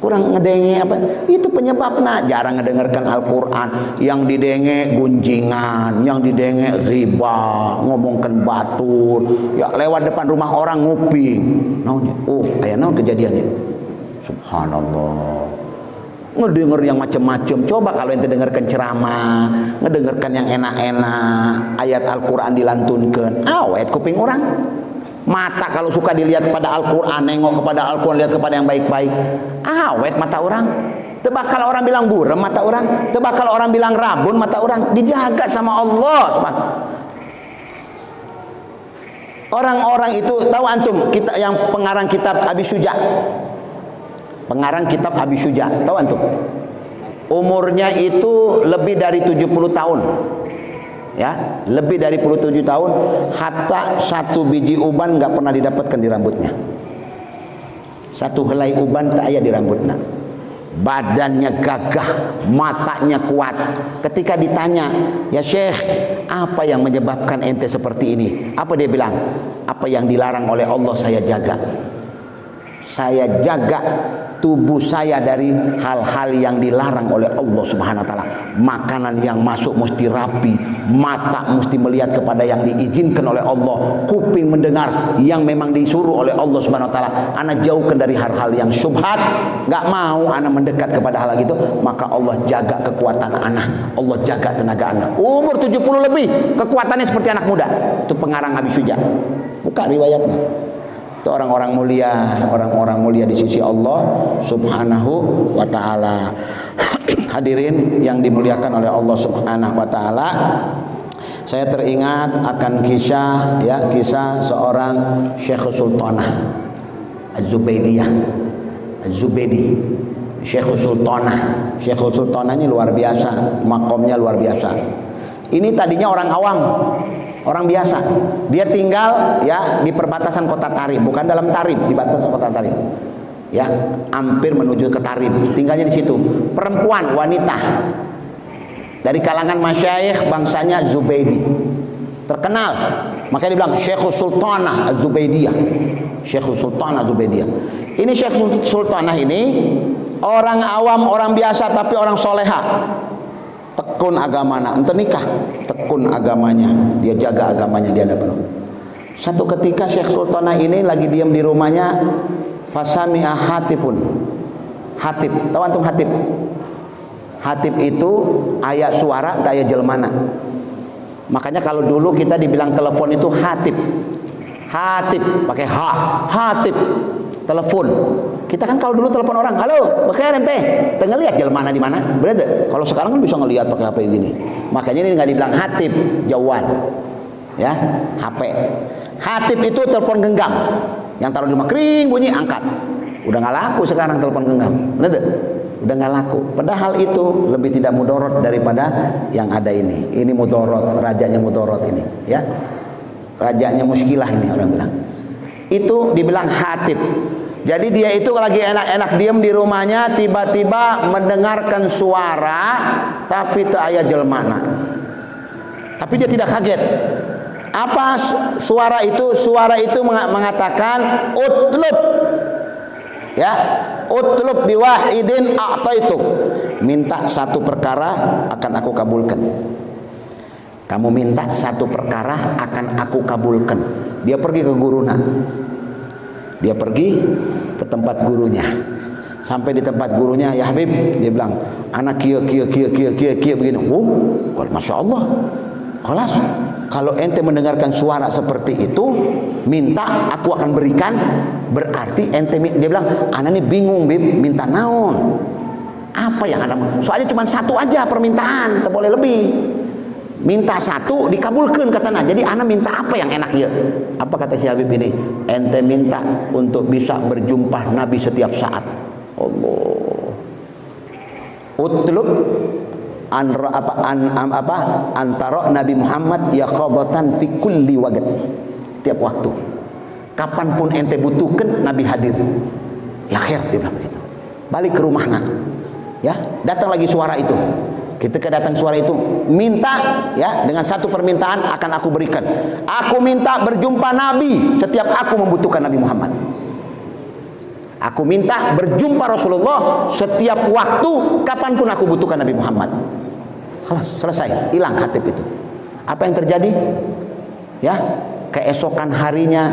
Kurang ngedenge apa? Itu penyebabnya jarang ngedengarkan Al-Qur'an, yang didenge gunjingan, yang didenge riba, ngomongkan batur, ya lewat depan rumah orang nguping. Naonnya? Oh, aya naon kejadiannya? Subhanallah. Ngedenger yang macam-macam. Coba kalau ente dengarkan ceramah, ngedengarkan yang enak-enak, ayat Al-Qur'an dilantunkan, awet kuping orang. Mata kalau suka dilihat kepada Al-Quran, nengok kepada Al-Quran, lihat kepada yang baik-baik, awet mata orang. Teu bakal orang bilang burem mata orang, teu bakal orang bilang rabun mata orang, dijaga sama Allah. Orang-orang itu, tahu antum, kita yang pengarang kitab Abi Syuja. Pengarang kitab Abi Syuja, tahu antum? Umurnya itu lebih dari 70 tahun. Ya, lebih dari 27 tahun, hatta satu biji uban nggak pernah didapatkan di rambutnya. Satu helai uban tak ada di rambutnya. Badannya gagah, matanya kuat. Ketika ditanya, "Ya Syekh, apa yang menyebabkan ente seperti ini?" Apa dia bilang? "Apa yang dilarang oleh Allah saya jaga. Saya jaga tubuh saya dari hal-hal yang dilarang oleh Allah Subhanahu wa taala. Makanan yang masuk mesti rapi, mata mesti melihat kepada yang diizinkan oleh Allah, kuping mendengar yang memang disuruh oleh Allah Subhanahu wa taala. Ana jauhkan dari hal-hal yang syubhat, enggak mau ana mendekat kepada hal gitu, maka Allah jaga kekuatan ana, Allah jaga tenaga ana. Umur 70 lebih, kekuatannya seperti anak muda." Itu pengarang Abi Syuja. Buka riwayatnya. Itu orang-orang mulia di sisi Allah Subhanahu wa taala. Hadirin yang dimuliakan oleh Allah Subhanahu wa taala, saya teringat akan kisah seorang Syekh Sultanah Az-Zubaidiyah. Az-Zubaidi, Syekh Sultanah. Syekh Sultanah ini luar biasa, makomnya luar biasa. Ini tadinya orang awam, orang biasa. Dia tinggal ya di perbatasan kota Tarim, bukan dalam Tarim, di batas kota Tarim. Ya, hampir menuju ke Tarim. Tinggalnya di situ. Perempuan, wanita. Dari kalangan masyayikh bangsanya Zubaidi. Terkenal. Makanya dibilang Syekh Sultanah Az-Zubaidiyah. Syekh Sultanah Az-Zubaidiyah. Ini Syekh Sultanah ini orang awam, orang biasa tapi orang soleha. Tekun agamanya, ente nikah, tekun agamanya, dia jaga agamanya, dia ada penuh. Satu ketika Syekh Sultanah ini lagi diam di rumahnya, fasami'a hatipun. Hatip, tahu antum hatip? Hatip itu ayat suara, daya jelmana. Makanya kalau dulu kita dibilang telepon itu hatip. Hatip pakai ha, hatip. Telepon. Kita kan kalau dulu telepon orang, "Halo, bakhair ente." Tengah lihat jelmana di mana? Berarti kalau sekarang kan bisa ngelihat pakai HP gini. Makanya ini enggak dibilang hatip, jauhan. Ya, HP. Hatip itu telepon genggam. Yang taruh di rumah kering bunyi angkat. Udah enggak laku sekarang telepon genggam. Benar? Udah enggak laku. Padahal itu lebih tidak mudorot daripada yang ada ini. Ini mudorot, rajanya mudorot ini, ya. Rajanya muskilah ini orang bilang. Itu dibilang hatib. Jadi dia itu lagi enak-enak diam di rumahnya, tiba-tiba mendengarkan suara tapi teu aya jelmana. Tapi dia tidak kaget. Apa suara itu? Suara itu mengatakan utlub. Ya, utlub biwahidin a'taituk. Minta satu perkara akan aku kabulkan. Kamu minta satu perkara akan aku kabulkan. Dia pergi ke guruna. Dia pergi ke tempat gurunya. Sampai di tempat gurunya, "Ya Habib," dia bilang, "anak kieu begini." Masya Allah. Kelas. Kalau ente mendengarkan suara seperti itu, minta aku akan berikan. Berarti ente, dia bilang, "anak ini bingung, Bib, minta naon? Apa yang anak? Soalnya cuma satu aja permintaan, tak boleh lebih. Minta satu dikabulkan," katanya. Jadi anak minta apa yang enak ya? Apa kata si Habib ini? "Ente minta untuk bisa berjumpa Nabi setiap saat." Allah. Utlub antara Nabi Muhammad yaqadatan fi kulli waqt. Setiap waktu. Kapanpun ente butuhkan Nabi hadir. Ya khair, dia bilang begitu. Balik ke rumahna. Ya, datang lagi suara itu. Ketika datang suara itu, minta ya dengan satu permintaan akan aku berikan. Aku minta berjumpa Nabi setiap aku membutuhkan Nabi Muhammad. Aku minta berjumpa Rasulullah setiap waktu kapanpun aku butuhkan Nabi Muhammad. Kelas, selesai, hilang hatib itu. Apa yang terjadi? Ya, keesokan harinya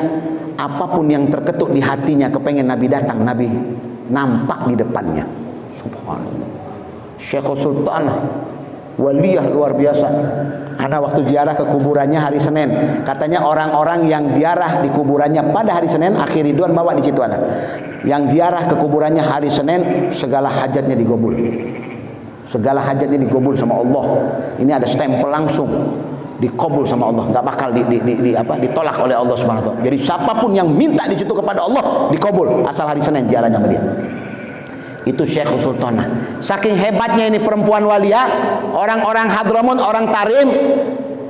apapun yang terketuk di hatinya kepengen Nabi datang, Nabi nampak di depannya. Subhanallah. Syekh Sultanah waliyah luar biasa. Ana waktu ziarah ke kuburannya hari Senin, katanya orang-orang yang ziarah di kuburannya pada hari Senin, akhir Ridwan bawa di situ ada. Yang ziarah ke kuburannya hari Senin, segala hajatnya digobul. Segala hajatnya digobul sama Allah. Ini ada stempel langsung dikabul sama Allah, nggak bakal ditolak oleh Allah Subhanahu wa taala. Jadi siapapun yang minta di situ kepada Allah dikabul, asal hari Senin ziarahnya sama dia. Itu Syekh Sultanah. Saking hebatnya ini perempuan walia, orang-orang Hadramut, orang Tarim,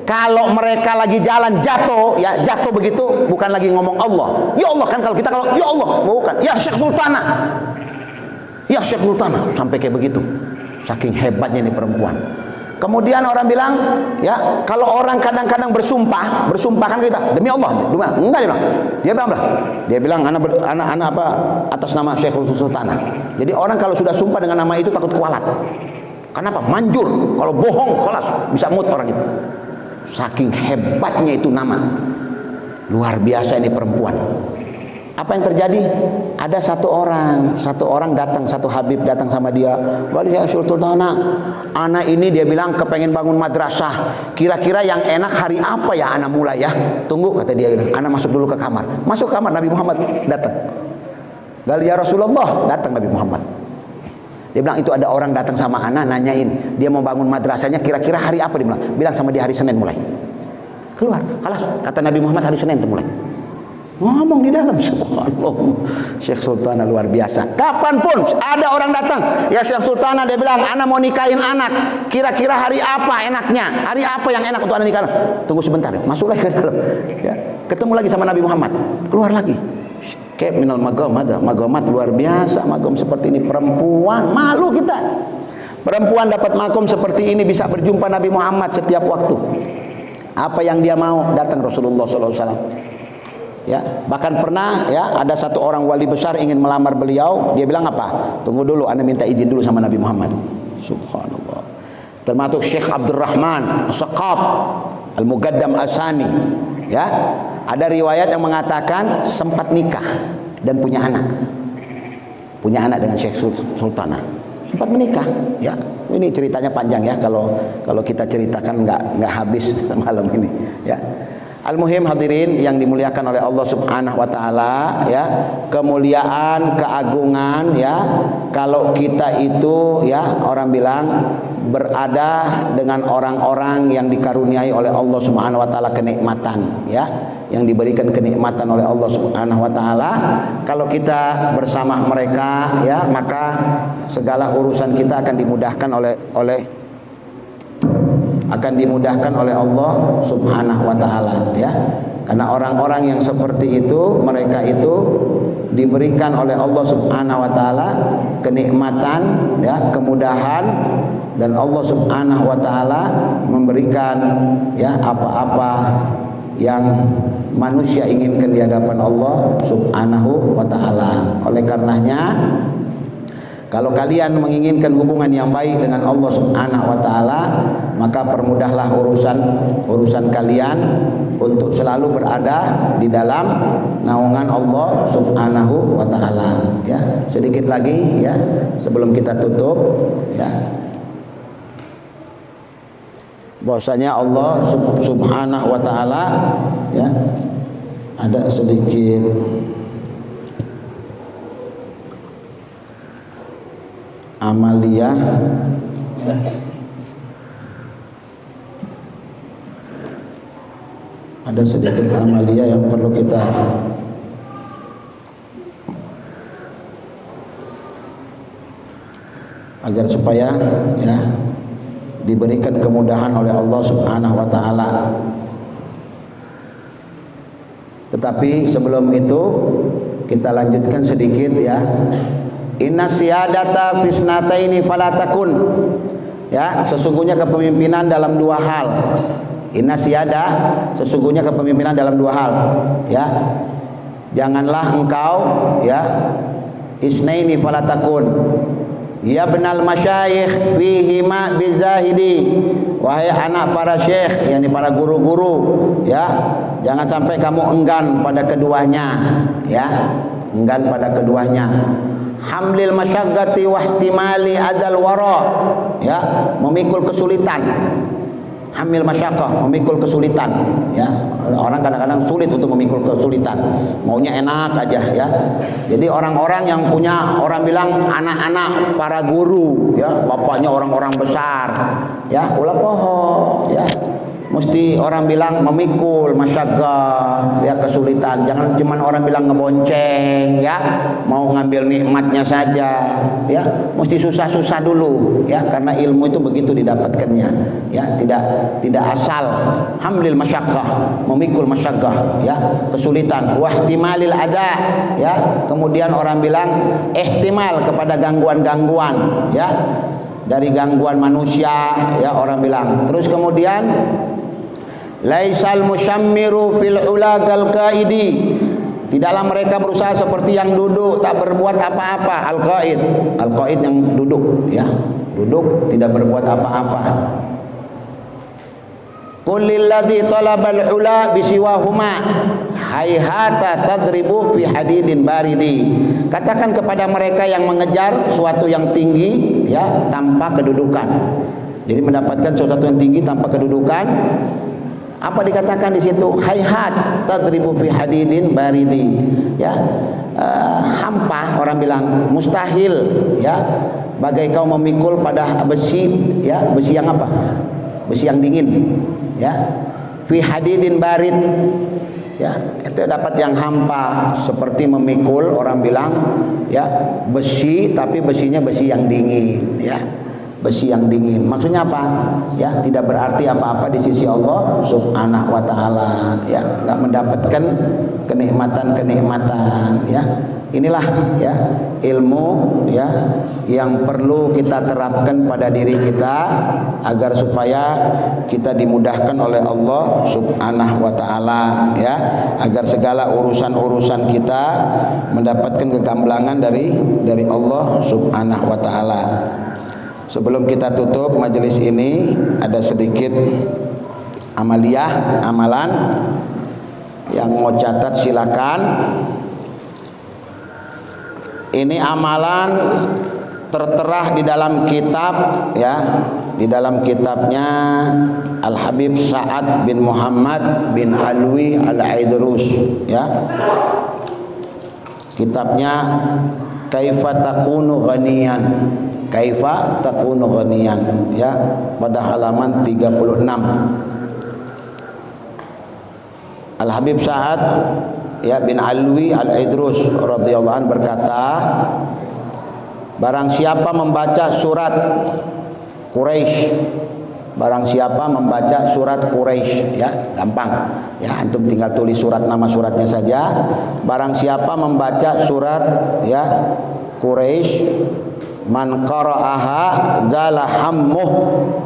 kalau mereka lagi jalan jatuh, ya jatuh begitu, bukan lagi ngomong Allah. Ya Allah, kan kalau kita kalau ya Allah, bukan. Ya Syekh Sultanah. Ya Syekh Sultanah, sampai kayak begitu. Saking hebatnya ini perempuan. Kemudian orang bilang, ya kalau orang kadang-kadang bersumpah kan kita demi Allah, enggak dia bilang, dia bilang anak apa atas nama Syekh Sultanah. Jadi orang kalau sudah sumpah dengan nama itu takut kualat. Kenapa? Manjur. Kalau bohong, kelas bisa mut orang itu. Saking hebatnya itu nama. Luar biasa ini perempuan. Apa yang terjadi? Ada satu orang datang, satu Habib datang sama dia. Wali Sultanah, anak ini dia bilang kepengen bangun madrasah. Kira-kira yang enak hari apa ya anak mulai ya? Tunggu, kata dia. Anak masuk dulu ke kamar. Masuk ke kamar, Nabi Muhammad datang. Gali ya Rasulullah, datang Nabi Muhammad. Dia bilang itu ada orang datang sama anak nanyain dia mau bangun madrasahnya kira-kira hari apa, dia bilang sama dia hari Senin mulai. Keluar, kalas, kata Nabi Muhammad hari Senin mulai. Ngomong di dalam, subhanallah. Syekh Sultanah luar biasa. Kapanpun ada orang datang, ya Syekh Sultanah, dia bilang, anak mau nikahin anak. Kira-kira hari apa enaknya? Hari apa yang enak untuk anak nikah? Tunggu sebentar, masuk lagi ke dalam. Ya, ketemu lagi sama Nabi Muhammad. Keluar lagi. Kayak minal magamat luar biasa. Magam seperti ini, perempuan, malu kita. Perempuan dapat makom seperti ini bisa berjumpa Nabi Muhammad setiap waktu. Apa yang dia mau datang Rasulullah SAW. Ya, bahkan pernah ya ada satu orang wali besar ingin melamar beliau, dia bilang apa? Tunggu dulu, anda minta izin dulu sama Nabi Muhammad. Subhanallah. Termasuk Syekh Abdurrahman As-Saqaf Al-Mugaddam Asani. Ya, ada riwayat yang mengatakan sempat nikah dan punya anak. Punya anak dengan Syekh Sultanah. Sempat menikah, ya. Ini ceritanya panjang ya, kalau kita ceritakan nggak habis malam ini, ya. Al-muhim hadirin yang dimuliakan oleh Allah Subhanahu wa taala, ya. Kemuliaan, keagungan, ya. Kalau kita itu, ya, orang bilang berada dengan orang-orang yang dikaruniai oleh Allah Subhanahu wa taala kenikmatan, ya. Yang diberikan kenikmatan oleh Allah Subhanahu wa taala, kalau kita bersama mereka, ya, maka segala urusan kita akan dimudahkan oleh Allah Subhanahu wa taala, ya. Karena orang-orang yang seperti itu, mereka itu diberikan oleh Allah Subhanahu wa taala kenikmatan, ya, kemudahan, dan Allah Subhanahu wa taala memberikan, ya, apa-apa yang manusia inginkan di hadapan Allah Subhanahu wa taala. Oleh karenanya, kalau kalian menginginkan hubungan yang baik dengan Allah Subhanahu wa taala, maka permudahlah urusan kalian untuk selalu berada di dalam naungan Allah Subhanahu wa taala, ya. Sedikit lagi, ya, sebelum kita tutup, ya. Bahwasanya Allah Subhanahu wa taala, ya, ada sedikit amaliyah, ya. Ada sedikit amaliyah yang perlu kita agar supaya, ya, diberikan kemudahan oleh Allah Subhanahu wa taala. Tetapi sebelum itu kita lanjutkan sedikit, ya. Inna siyadata fisnataini falatakun, ya, sesungguhnya kepemimpinan dalam dua hal. Inna siyadah, sesungguhnya kepemimpinan dalam dua hal, ya. Janganlah engkau, ya, isnaini falatakun, ya benal masyayikh fihima bizahidi, wahai anak para syekh, yakni para guru-guru, ya, jangan sampai kamu enggan pada keduanya, ya, enggan pada keduanya. Hamlil masyaggati wa ihtimali adal wara, ya, memikul kesulitan, hamil masyaqqah, memikul kesulitan, ya. Orang kadang-kadang sulit untuk memikul kesulitan, maunya enak aja, ya. Jadi orang-orang yang punya, orang bilang anak-anak para guru, ya, bapaknya orang-orang besar, ya, ulah poho, ya. Mesti orang bilang memikul masyaqqah, ya, kesulitan. Jangan cuma orang bilang ngebonceng, ya, mau ngambil nikmatnya saja, ya. Mesti susah-susah dulu, ya, karena ilmu itu begitu didapatkannya, ya. Tidak asal. Hamlil masyaqqah, memikul masyaqqah, ya, kesulitan. Wahtimalil ada, ya. Kemudian orang bilang ihtimal kepada gangguan-gangguan, ya, dari gangguan manusia, ya, orang bilang. Terus kemudian laisal musyammiru fil ula kal qaidi, tidaklah mereka berusaha seperti yang duduk tak berbuat apa-apa. Al-qaid yang duduk, ya, duduk tidak berbuat apa-apa. Qul lilladzi talabal ula bisiwahuma hayhata tadribu fi hadidin baridi. Katakan kepada mereka yang mengejar suatu yang tinggi, ya, tanpa kedudukan. Jadi mendapatkan sesuatu yang tinggi tanpa kedudukan. Apa dikatakan di situ? Hayhat tadribu fi hadidin baridi, ya, hampa, orang bilang mustahil, ya, bagai kau memikul pada besi, ya, besi yang apa? Besi yang dingin, ya, fi hadidin barid, ya, itu dapat yang hampa, seperti memikul, orang bilang, ya, besi, tapi besinya besi yang dingin, ya, besi yang dingin. Maksudnya apa? Ya, tidak berarti apa-apa di sisi Allah Subhanahu wa taala, ya, enggak mendapatkan kenikmatan-kenikmatan, ya. Inilah, ya, ilmu, ya, yang perlu kita terapkan pada diri kita agar supaya kita dimudahkan oleh Allah Subhanahu wa taala, ya, agar segala urusan-urusan kita mendapatkan kegamblangan dari Allah Subhanahu wa taala. Sebelum kita tutup majelis ini, ada sedikit amalan yang mau catat silakan. Ini amalan tertera di dalam kitab, ya, di dalam kitabnya Al Habib Sa'ad bin Muhammad bin Alwi Al-Aidrus, ya. Kitabnya Kaifa Takunu Ghaniyan, Kaifa Takunu Ghaniyan, ya, pada halaman 36. Al Habib Sa'ad, ya, bin Alwi Al-Aidrus radhiyallahu anhu berkata, barang siapa membaca surat Quraisy, barang siapa membaca surat Quraisy, ya, gampang, ya, antum tinggal tulis surat, nama suratnya saja. Barang siapa membaca surat, ya, Quraisy, man qara'aha zala hammuh,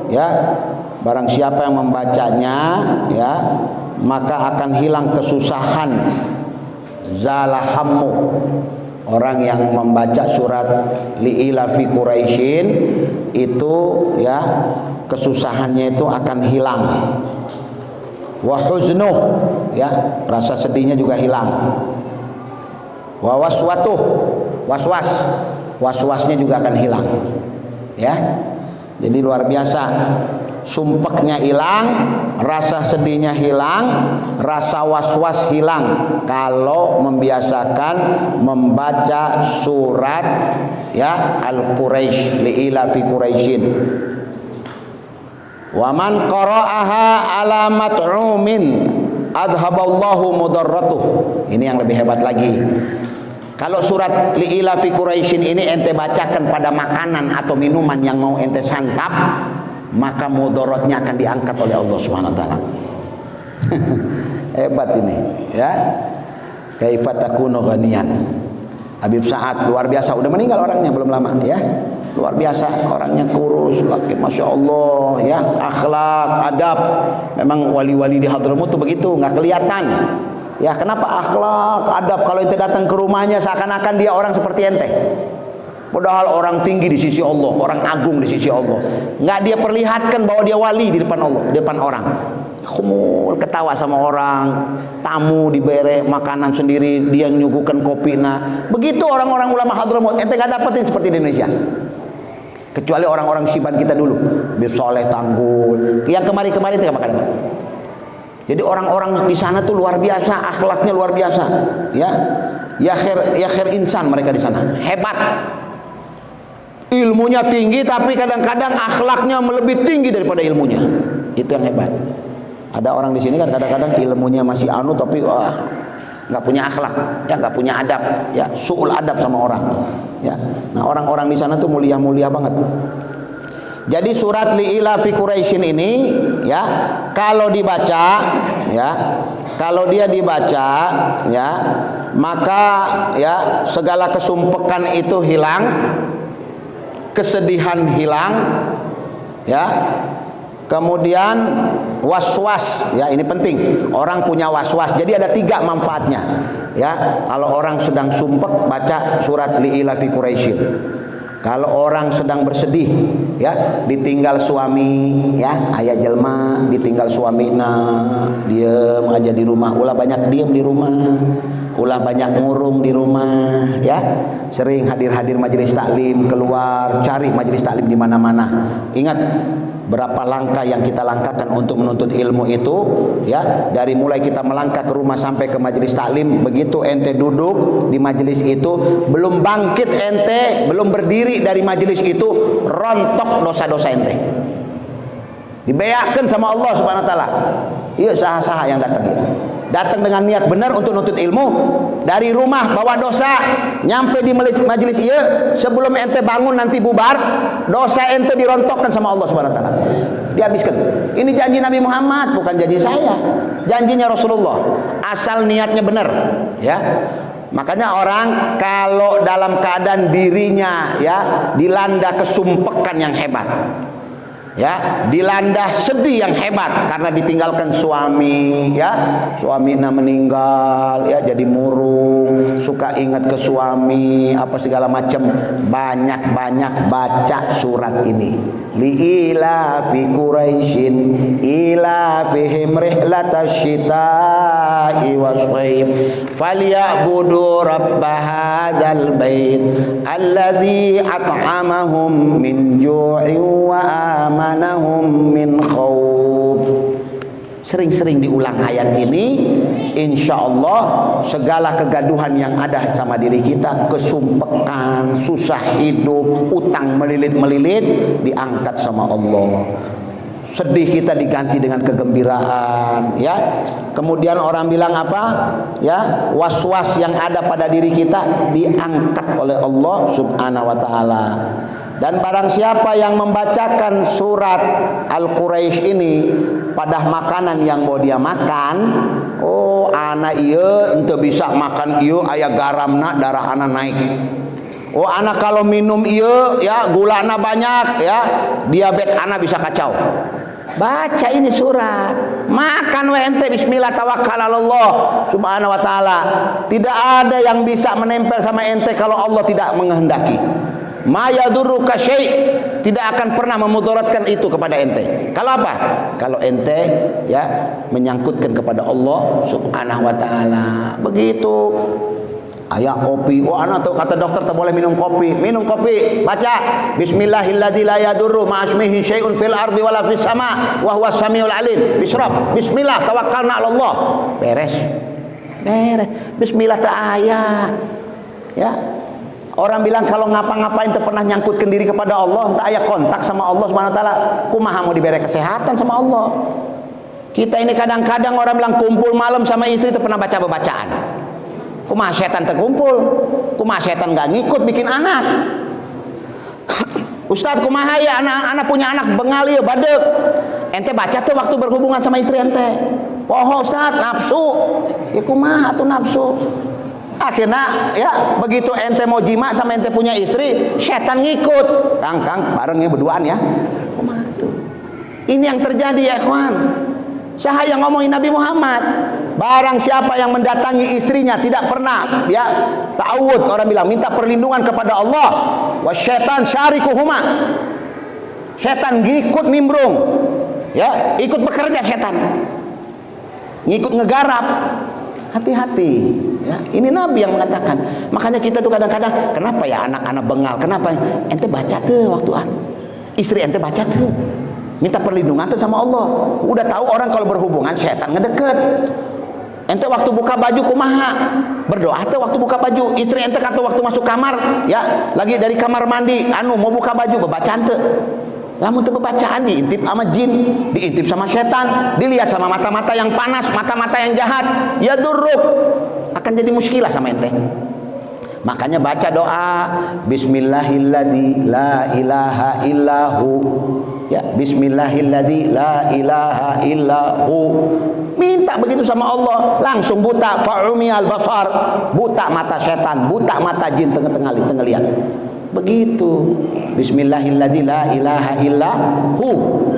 ya, barang siapa yang membacanya, ya, maka akan hilang kesusahan. Zala hammu, orang yang membaca surat li'ilafi Quraisyin itu, ya, kesusahannya itu akan hilang. Wa huznuh, ya, rasa sedihnya juga hilang. Wa waswatuh, waswasnya juga akan hilang, ya. Jadi luar biasa, sumpeknya hilang, rasa sedihnya hilang, rasa was-was hilang kalau membiasakan membaca surat, ya, Al-Quraisy, li'ilafi Quraisyin. Wa man qara'aha ala mat'umin adhaballahu mudarratuh. Ini yang lebih hebat lagi. Kalau surat li'ilafi Quraisyin ini ente bacakan pada makanan atau minuman yang mau ente santap, maka mudaratnya akan diangkat oleh Allah Subhanahu wa taala. Hebat ini, ya. Kaifa takunu ghaniyan. Habib Sa'ad luar biasa, udah meninggal orangnya belum lama, ya. Luar biasa, orangnya kurus, laki, masya Allah, ya, akhlak, adab. Memang wali-wali di Hadramut tuh begitu, nggak kelihatan. Ya, kenapa akhlak, adab? Kalau ente datang ke rumahnya seakan-akan dia orang seperti ente. Padahal orang tinggi di sisi Allah, orang agung di sisi Allah. Nggak dia perlihatkan bahwa dia wali di depan Allah, di depan orang. Khumul, ketawa sama orang, tamu diberi makanan sendiri, dia nyuguhkan kopi. Nah, begitu orang-orang ulama Hadramut, ente nggak dapetin seperti di Indonesia. Kecuali orang-orang Siban kita dulu, Bir Soleh Tanggul, yang kemari-kemari itu apa? Jadi orang-orang di sana tuh luar biasa, akhlaknya luar biasa, ya. Ya khair insan mereka di sana, hebat. Ilmunya tinggi tapi kadang-kadang akhlaknya lebih tinggi daripada ilmunya. Itu yang hebat. Ada orang di sini kan kadang-kadang ilmunya masih tapi wah, nggak punya akhlak, ya nggak punya adab, ya suul adab sama orang, ya. Nah orang-orang di sana tuh mulia-mulia banget. Jadi surat Li'ilafi Quraisyin ini, ya, kalau dibaca, ya, kalau dia dibaca, ya, maka ya segala kesumpekan itu hilang, kesedihan hilang, ya. Kemudian was-was, ya ini penting. Orang punya was-was. Jadi ada 3 manfaatnya. Ya, kalau orang sedang sumpek baca surat Li'ilafi Quraisyin. Kalau orang sedang bersedih, ya, ditinggal suami, ya, ayah jelma ditinggal suamina, diem aja di rumah, ulah banyak diem di rumah, ulah banyak ngurung di rumah, ya. Sering hadir-hadir majelis taklim, keluar cari majelis taklim di mana-mana. Ingat berapa langkah yang kita langkahkan untuk menuntut ilmu itu, ya, dari mulai kita melangkah ke rumah sampai ke majelis taklim. Begitu ente duduk di majelis itu, belum bangkit ente, belum berdiri dari majelis itu, rontok dosa-dosa ente, dibeyakan sama Allah Subhanahu wa taala. Iya, saha-saha yang datang itu datang dengan niat benar untuk nuntut ilmu, dari rumah bawa dosa, nyampe di majelis iya, sebelum ente bangun nanti bubar, dosa ente dirontokkan sama Allah Subhanahu wa taala, dihabiskan. Ini janji Nabi Muhammad, bukan janji saya, janjinya Rasulullah, asal niatnya benar, ya. Makanya orang kalau dalam keadaan dirinya, ya, dilanda kesumpekan yang hebat, ya, dilanda sedih yang hebat karena ditinggalkan suami, ya, suaminya meninggal, ya, jadi murung, suka ingat ke suami, apa segala macam, banyak-banyak baca surat ini. Li'ilafi Quraisyin ilafihim rihlatash syita'i wash-shayb falyabudu rabb hadzal bait alladzi at'amahum min ju'in wa amanahum min khawf. Sering-sering diulang ayat ini, insya Allah segala kegaduhan yang ada sama diri kita, kesumpekan, susah hidup, utang melilit-melilit, diangkat sama Allah. Sedih kita diganti dengan kegembiraan, ya. Kemudian orang bilang apa, ya, was-was yang ada pada diri kita diangkat oleh Allah Subhanahu wa taala. Dan barang siapa yang membacakan surat Al-Quraisy ini pada makanan yang mau dia makan, oh anak iya ente bisa makan iya aya garamna darah anak naik. Oh anak kalau minum iya, ya, gulana banyak, ya, diabetes anak bisa kacau. Baca ini surat, makan we ente, bismillah tawakkalallah Subhanahu wa taala. Tidak ada yang bisa menempel sama ente kalau Allah tidak menghendaki. Ma yadurruka syai', tidak akan pernah memudaratkan itu kepada ente. Kalau apa? Kalau ente, ya, menyangkutkan kepada Allah Subhanahu wa taala. Begitu. Ayah kopi, oh anak tuh kata dokter tak boleh minum kopi. Minum kopi, baca bismillahilladzi la yadurru ma ismihi syai'un fil ardi wala fis sama wa huwas samiul alim. Bismillah, bismillah tawakkalna 'ala Allah. Beres. Beres. Bismillah ta ayah. Ya. Orang bilang kalau ngapa-ngapain tak pernah nyangkutkan diri kepada Allah, tak ayah kontak sama Allah Subhanahu wa taala, kumaha mau diberi kesehatan sama Allah. Kita ini kadang-kadang orang bilang kumpul malam sama istri tak pernah baca bacaan. Kumaha setan terkumpul, kumaha setan enggak ngikut bikin anak. Ustaz kumaha ya anak punya anak bengal ya badek. Ente baca tuh waktu berhubungan sama istri ente. Poho Ustaz nafsu. Ya kumaha tuh nafsu. Akhirnya, ya, begitu ente mau jima sama ente punya istri, setan ngikut. Kang barengnya berduaan, ya. Kumaha tuh. Ini yang terjadi, ya ikhwan. Saya ngomongin Nabi Muhammad. Barang siapa yang mendatangi istrinya tidak pernah, ya, ta'awud, orang bilang minta perlindungan kepada Allah. Wasyaitan syarikuhuma. Setan ngikut nimbrung, ya, ikut bekerja setan. Ngikut ngegarap. hati-hati ya. Ini Nabi yang mengatakan. Makanya kita tuh kadang-kadang, kenapa ya anak-anak bengal, kenapa ente baca tuh waktuan, istri ente baca tuh, minta perlindungan tuh sama Allah. Udah tahu orang kalau berhubungan setan ngedeket. Ente waktu buka baju kumaha, berdoa tuh waktu buka baju. Istri ente kata waktu masuk kamar ya, lagi dari kamar mandi mau buka baju, bebacaan tuh. Lamun teu bebacaan diintip sama jin, diintip sama setan, dilihat sama mata-mata yang panas, mata-mata yang jahat, ya duruk, akan jadi muskilah sama ente. Makanya baca doa Bismillahilladzi la ilaha illahu, ya, Bismillahilladzi la ilaha illahu. Minta begitu sama Allah, langsung buta, fa'umiyal basar, buta mata setan, buta mata jin tengah-tengah lihat. Begitu. Bismillahilladzi la ilaha illahu,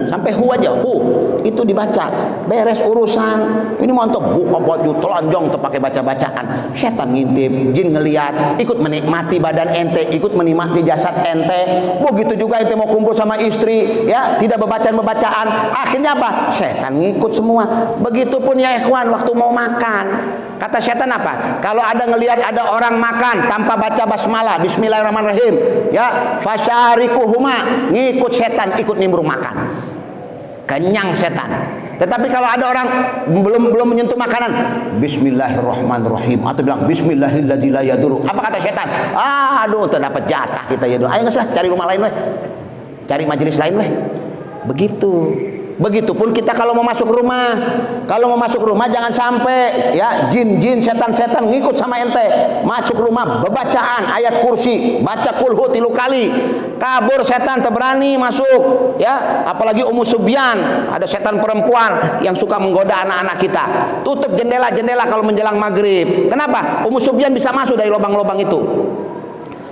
sampai hu aja, hu itu dibaca, beres urusan. Ini mantap, buka baju telanjang tuh pakai baca-bacaan, setan ngintip, jin ngelihat, ikut menikmati badan ente, ikut menikmati jasad ente. Begitu juga ente mau kumpul sama istri ya, tidak bebacaan-bebacaan, akhirnya apa? Setan ngikut semua. Begitupun ya ikhwan, waktu mau makan, kata setan apa? Kalau ada ngelihat ada orang makan tanpa baca basmalah, bismillahirrahmanirrahim, ya, fasyarikuhuma, ngikut setan, ikut nimbrung makan. Kenyang setan. Tetapi kalau ada orang belum menyentuh makanan, bismillahirrahmanirrahim, atau bilang bismillahilladzi la yadurru, apa kata setan? Aduh, terdapat jatah kita ya. Ayo nggak, cari rumah lain weh, cari majelis lain weh. Begitu. Begitupun kita kalau mau masuk rumah, jangan sampai ya jin-jin, setan-setan ngikut sama ente. Masuk rumah bebacaan ayat kursi, baca kulhu 3 kali, kabur setan terberani masuk ya. Apalagi Ummu Subyan, ada setan perempuan yang suka menggoda anak-anak kita. Tutup jendela-jendela kalau menjelang maghrib. Kenapa? Ummu Subyan bisa masuk dari lubang-lubang itu.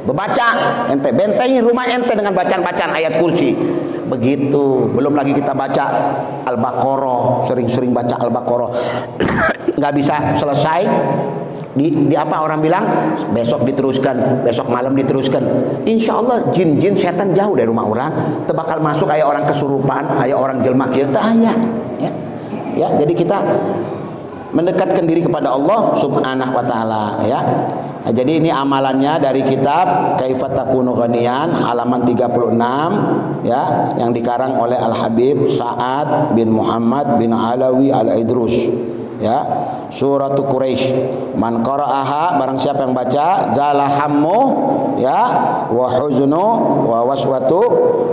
Bebaca, ente bentengi rumah ente dengan bacaan-bacaan ayat kursi. Begitu. Belum lagi kita baca Al-Baqarah, sering-sering baca Al-Baqarah. Nggak bisa selesai. Di apa orang bilang? Besok diteruskan, besok malam diteruskan. Insya Allah jin-jin setan jauh dari rumah orang. Tebakal masuk kayak orang kesurupan, kayak orang jelma kieu teh aya. Ya, jadi kita mendekatkan diri kepada Allah Subhanahu wa taala ya. Nah, jadi ini amalannya dari kitab Kaifa Takunu Ghaniyan halaman 36 ya, yang dikarang oleh Al-Habib Sa'ad bin Muhammad bin Alawi Al-Idrus ya. Suratu Quraisy, man qara'aha, barang siapa yang baca, zalahammu ya, wa huznu wa waswatu,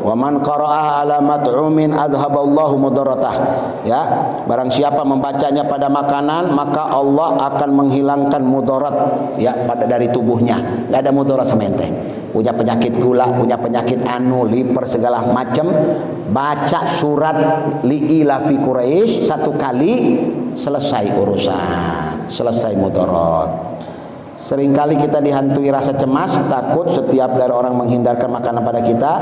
wa man qara'aha ala mat'umin adhaballahu mudaratah ya. Barang siapa membacanya pada makanan, maka Allah akan menghilangkan mudarat ya pada dari tubuhnya. Enggak ada mudarat sama ente. Punya penyakit gula, punya penyakit liver segala macam, baca surat li'ilafi Quraisy 1 kali, selesai urusan, selesai mudarat. Seringkali kita dihantui rasa cemas, takut setiap dari orang menghindarkan makanan pada kita.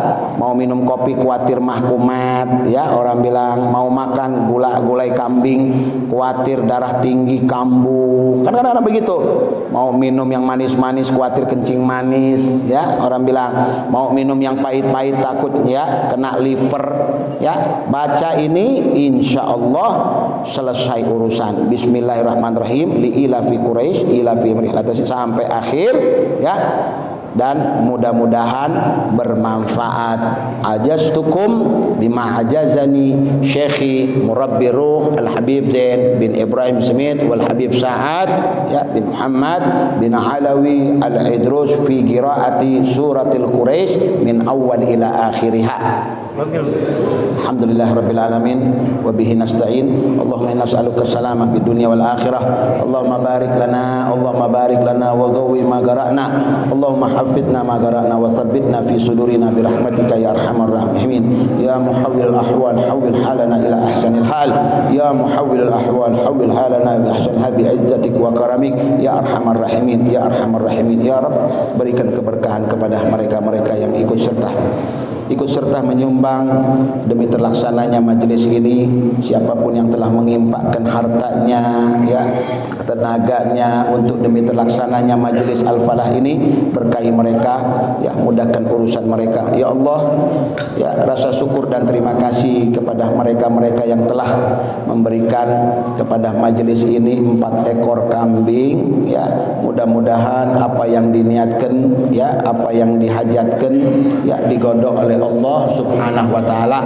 Mau minum kopi khawatir mahkumat ya, orang bilang mau makan gulai kambing khawatir darah tinggi kambuh. Kan kadang-kadang begitu. Mau minum yang manis-manis khawatir kencing manis ya, orang bilang mau minum yang pahit-pahit takut ya kena liver ya. Baca ini insyaallah selesai urusan. Bismillahirrahmanirrahim, li'ilafi Quraisy ilafi rihlatasyah sampai akhir ya, dan mudah-mudahan bermanfaat. Ajastukum bima ajazani Syekhi Murabbi Ruh Al-Habib Zain bin Ibrahim Smith wal Habib Sa'ad ya bin Muhammad bin Alawi Al-Idrus fi qiraati suratil Quraisy min awal ila akhiriha. Alhamdulillah Rabbil Alamin wa bihi nasta'in. Allahumma inna nas'aluka salamah fid dunya wal akhirah. Allahumma barik lana wa qawwi ma qara'na. Allahumma hafidna ma qara'na wa thabbitna fi sudurina bi rahmatika ya arhamar rahimin. Ya muhawwil al-ahwal hawwil halana ila ahsanil hal. Ya muhawwil al-ahwal hawwil halana ila ahsanil hal bi izzatik wa karamik ya arhamar rahimin ya arhamar rahimin. Ya Rabb, berikan keberkahan kepada mereka-mereka yang ikut serta ikut serta menyumbang demi terlaksananya majelis ini. Siapapun yang telah mengimpakkan hartanya, ya, tenaganya untuk demi terlaksananya majelis Al-Falah ini, berkahi mereka, ya, mudahkan urusan mereka. Ya Allah, ya, rasa syukur dan terima kasih kepada mereka-mereka yang telah memberikan kepada majelis ini 4 ekor kambing, ya. Mudah-mudahan apa yang diniatkan, ya, apa yang dihajatkan, ya, digodok oleh Allah Subhanahu wa taala.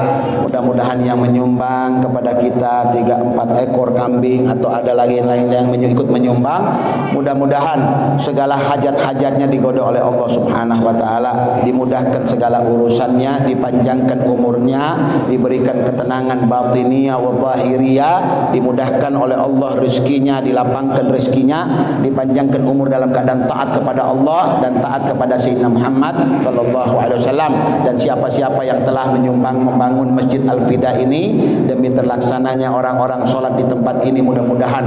Mudah-mudahan yang menyumbang kepada kita 3-4 ekor kambing atau ada lagi lain yang ikut menyumbang, mudah-mudahan segala hajat-hajatnya digodok oleh Allah Subhanahu wa taala, dimudahkan segala urusannya, dipanjangkan umurnya, diberikan ketenangan batiniyah wa zahiriyah, dimudahkan oleh Allah rezekinya, dilapangkan rezekinya, dipanjangkan umur dalam keadaan taat kepada Allah dan taat kepada Sayyidina Muhammad sallallahu alaihi wasallam. Dan siapa-siapa yang telah menyumbang membangun Masjid Al-Fida ini demi terlaksananya orang-orang sholat di tempat ini, mudah-mudahan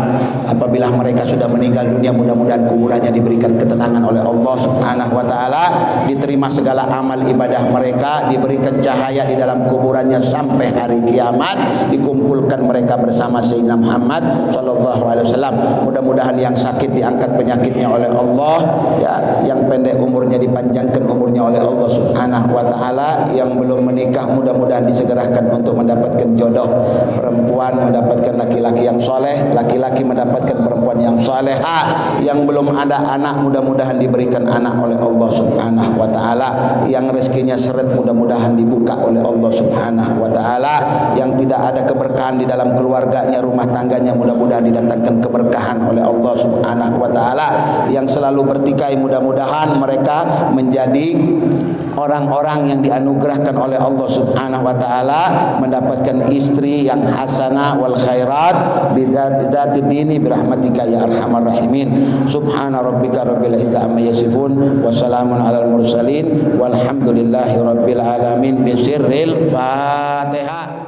apabila mereka sudah meninggal dunia, mudah-mudahan kuburannya diberikan ketenangan oleh Allah Subhanahu wa taala, diterima segala amal ibadah mereka, diberikan cahaya di dalam kuburannya sampai hari kiamat, dikumpulkan mereka bersama Sayyidina Muhammad sallallahu alaihi wasallam. Mudah-mudahan yang sakit diangkat penyakitnya oleh Allah, ya, yang pendek umurnya dipanjangkan umurnya oleh Allah Subhanahu wa taala, yang belum menikah mudah-mudahan disegerakan untuk mendapatkan jodoh, perempuan mendapatkan laki-laki yang soleh, laki-laki mendapatkan perempuan yang soleha, yang belum ada anak mudah-mudahan diberikan anak oleh Allah Subhanahu wa taala, yang rezekinya seret mudah-mudahan dibuka oleh Allah Subhanahu wa taala, yang tidak ada keberkahan di dalam keluarganya, rumah tangganya, mudah-mudahan didatangkan keberkahan oleh Allah Subhanahu wa taala, yang selalu bertikai, mudah-mudahan mereka menjadi orang-orang yang dianugerahkan oleh Allah Subhanahu wa taala, mendapatkan istri yang hasanah wal khairat bidzati dini birahmatika ya arhamar rahimin. Subhana rabbika rabbil izzati amma yasifun wa salamun alal mursalin walhamdulillahi rabbil alamin. Bisirril Fatihah.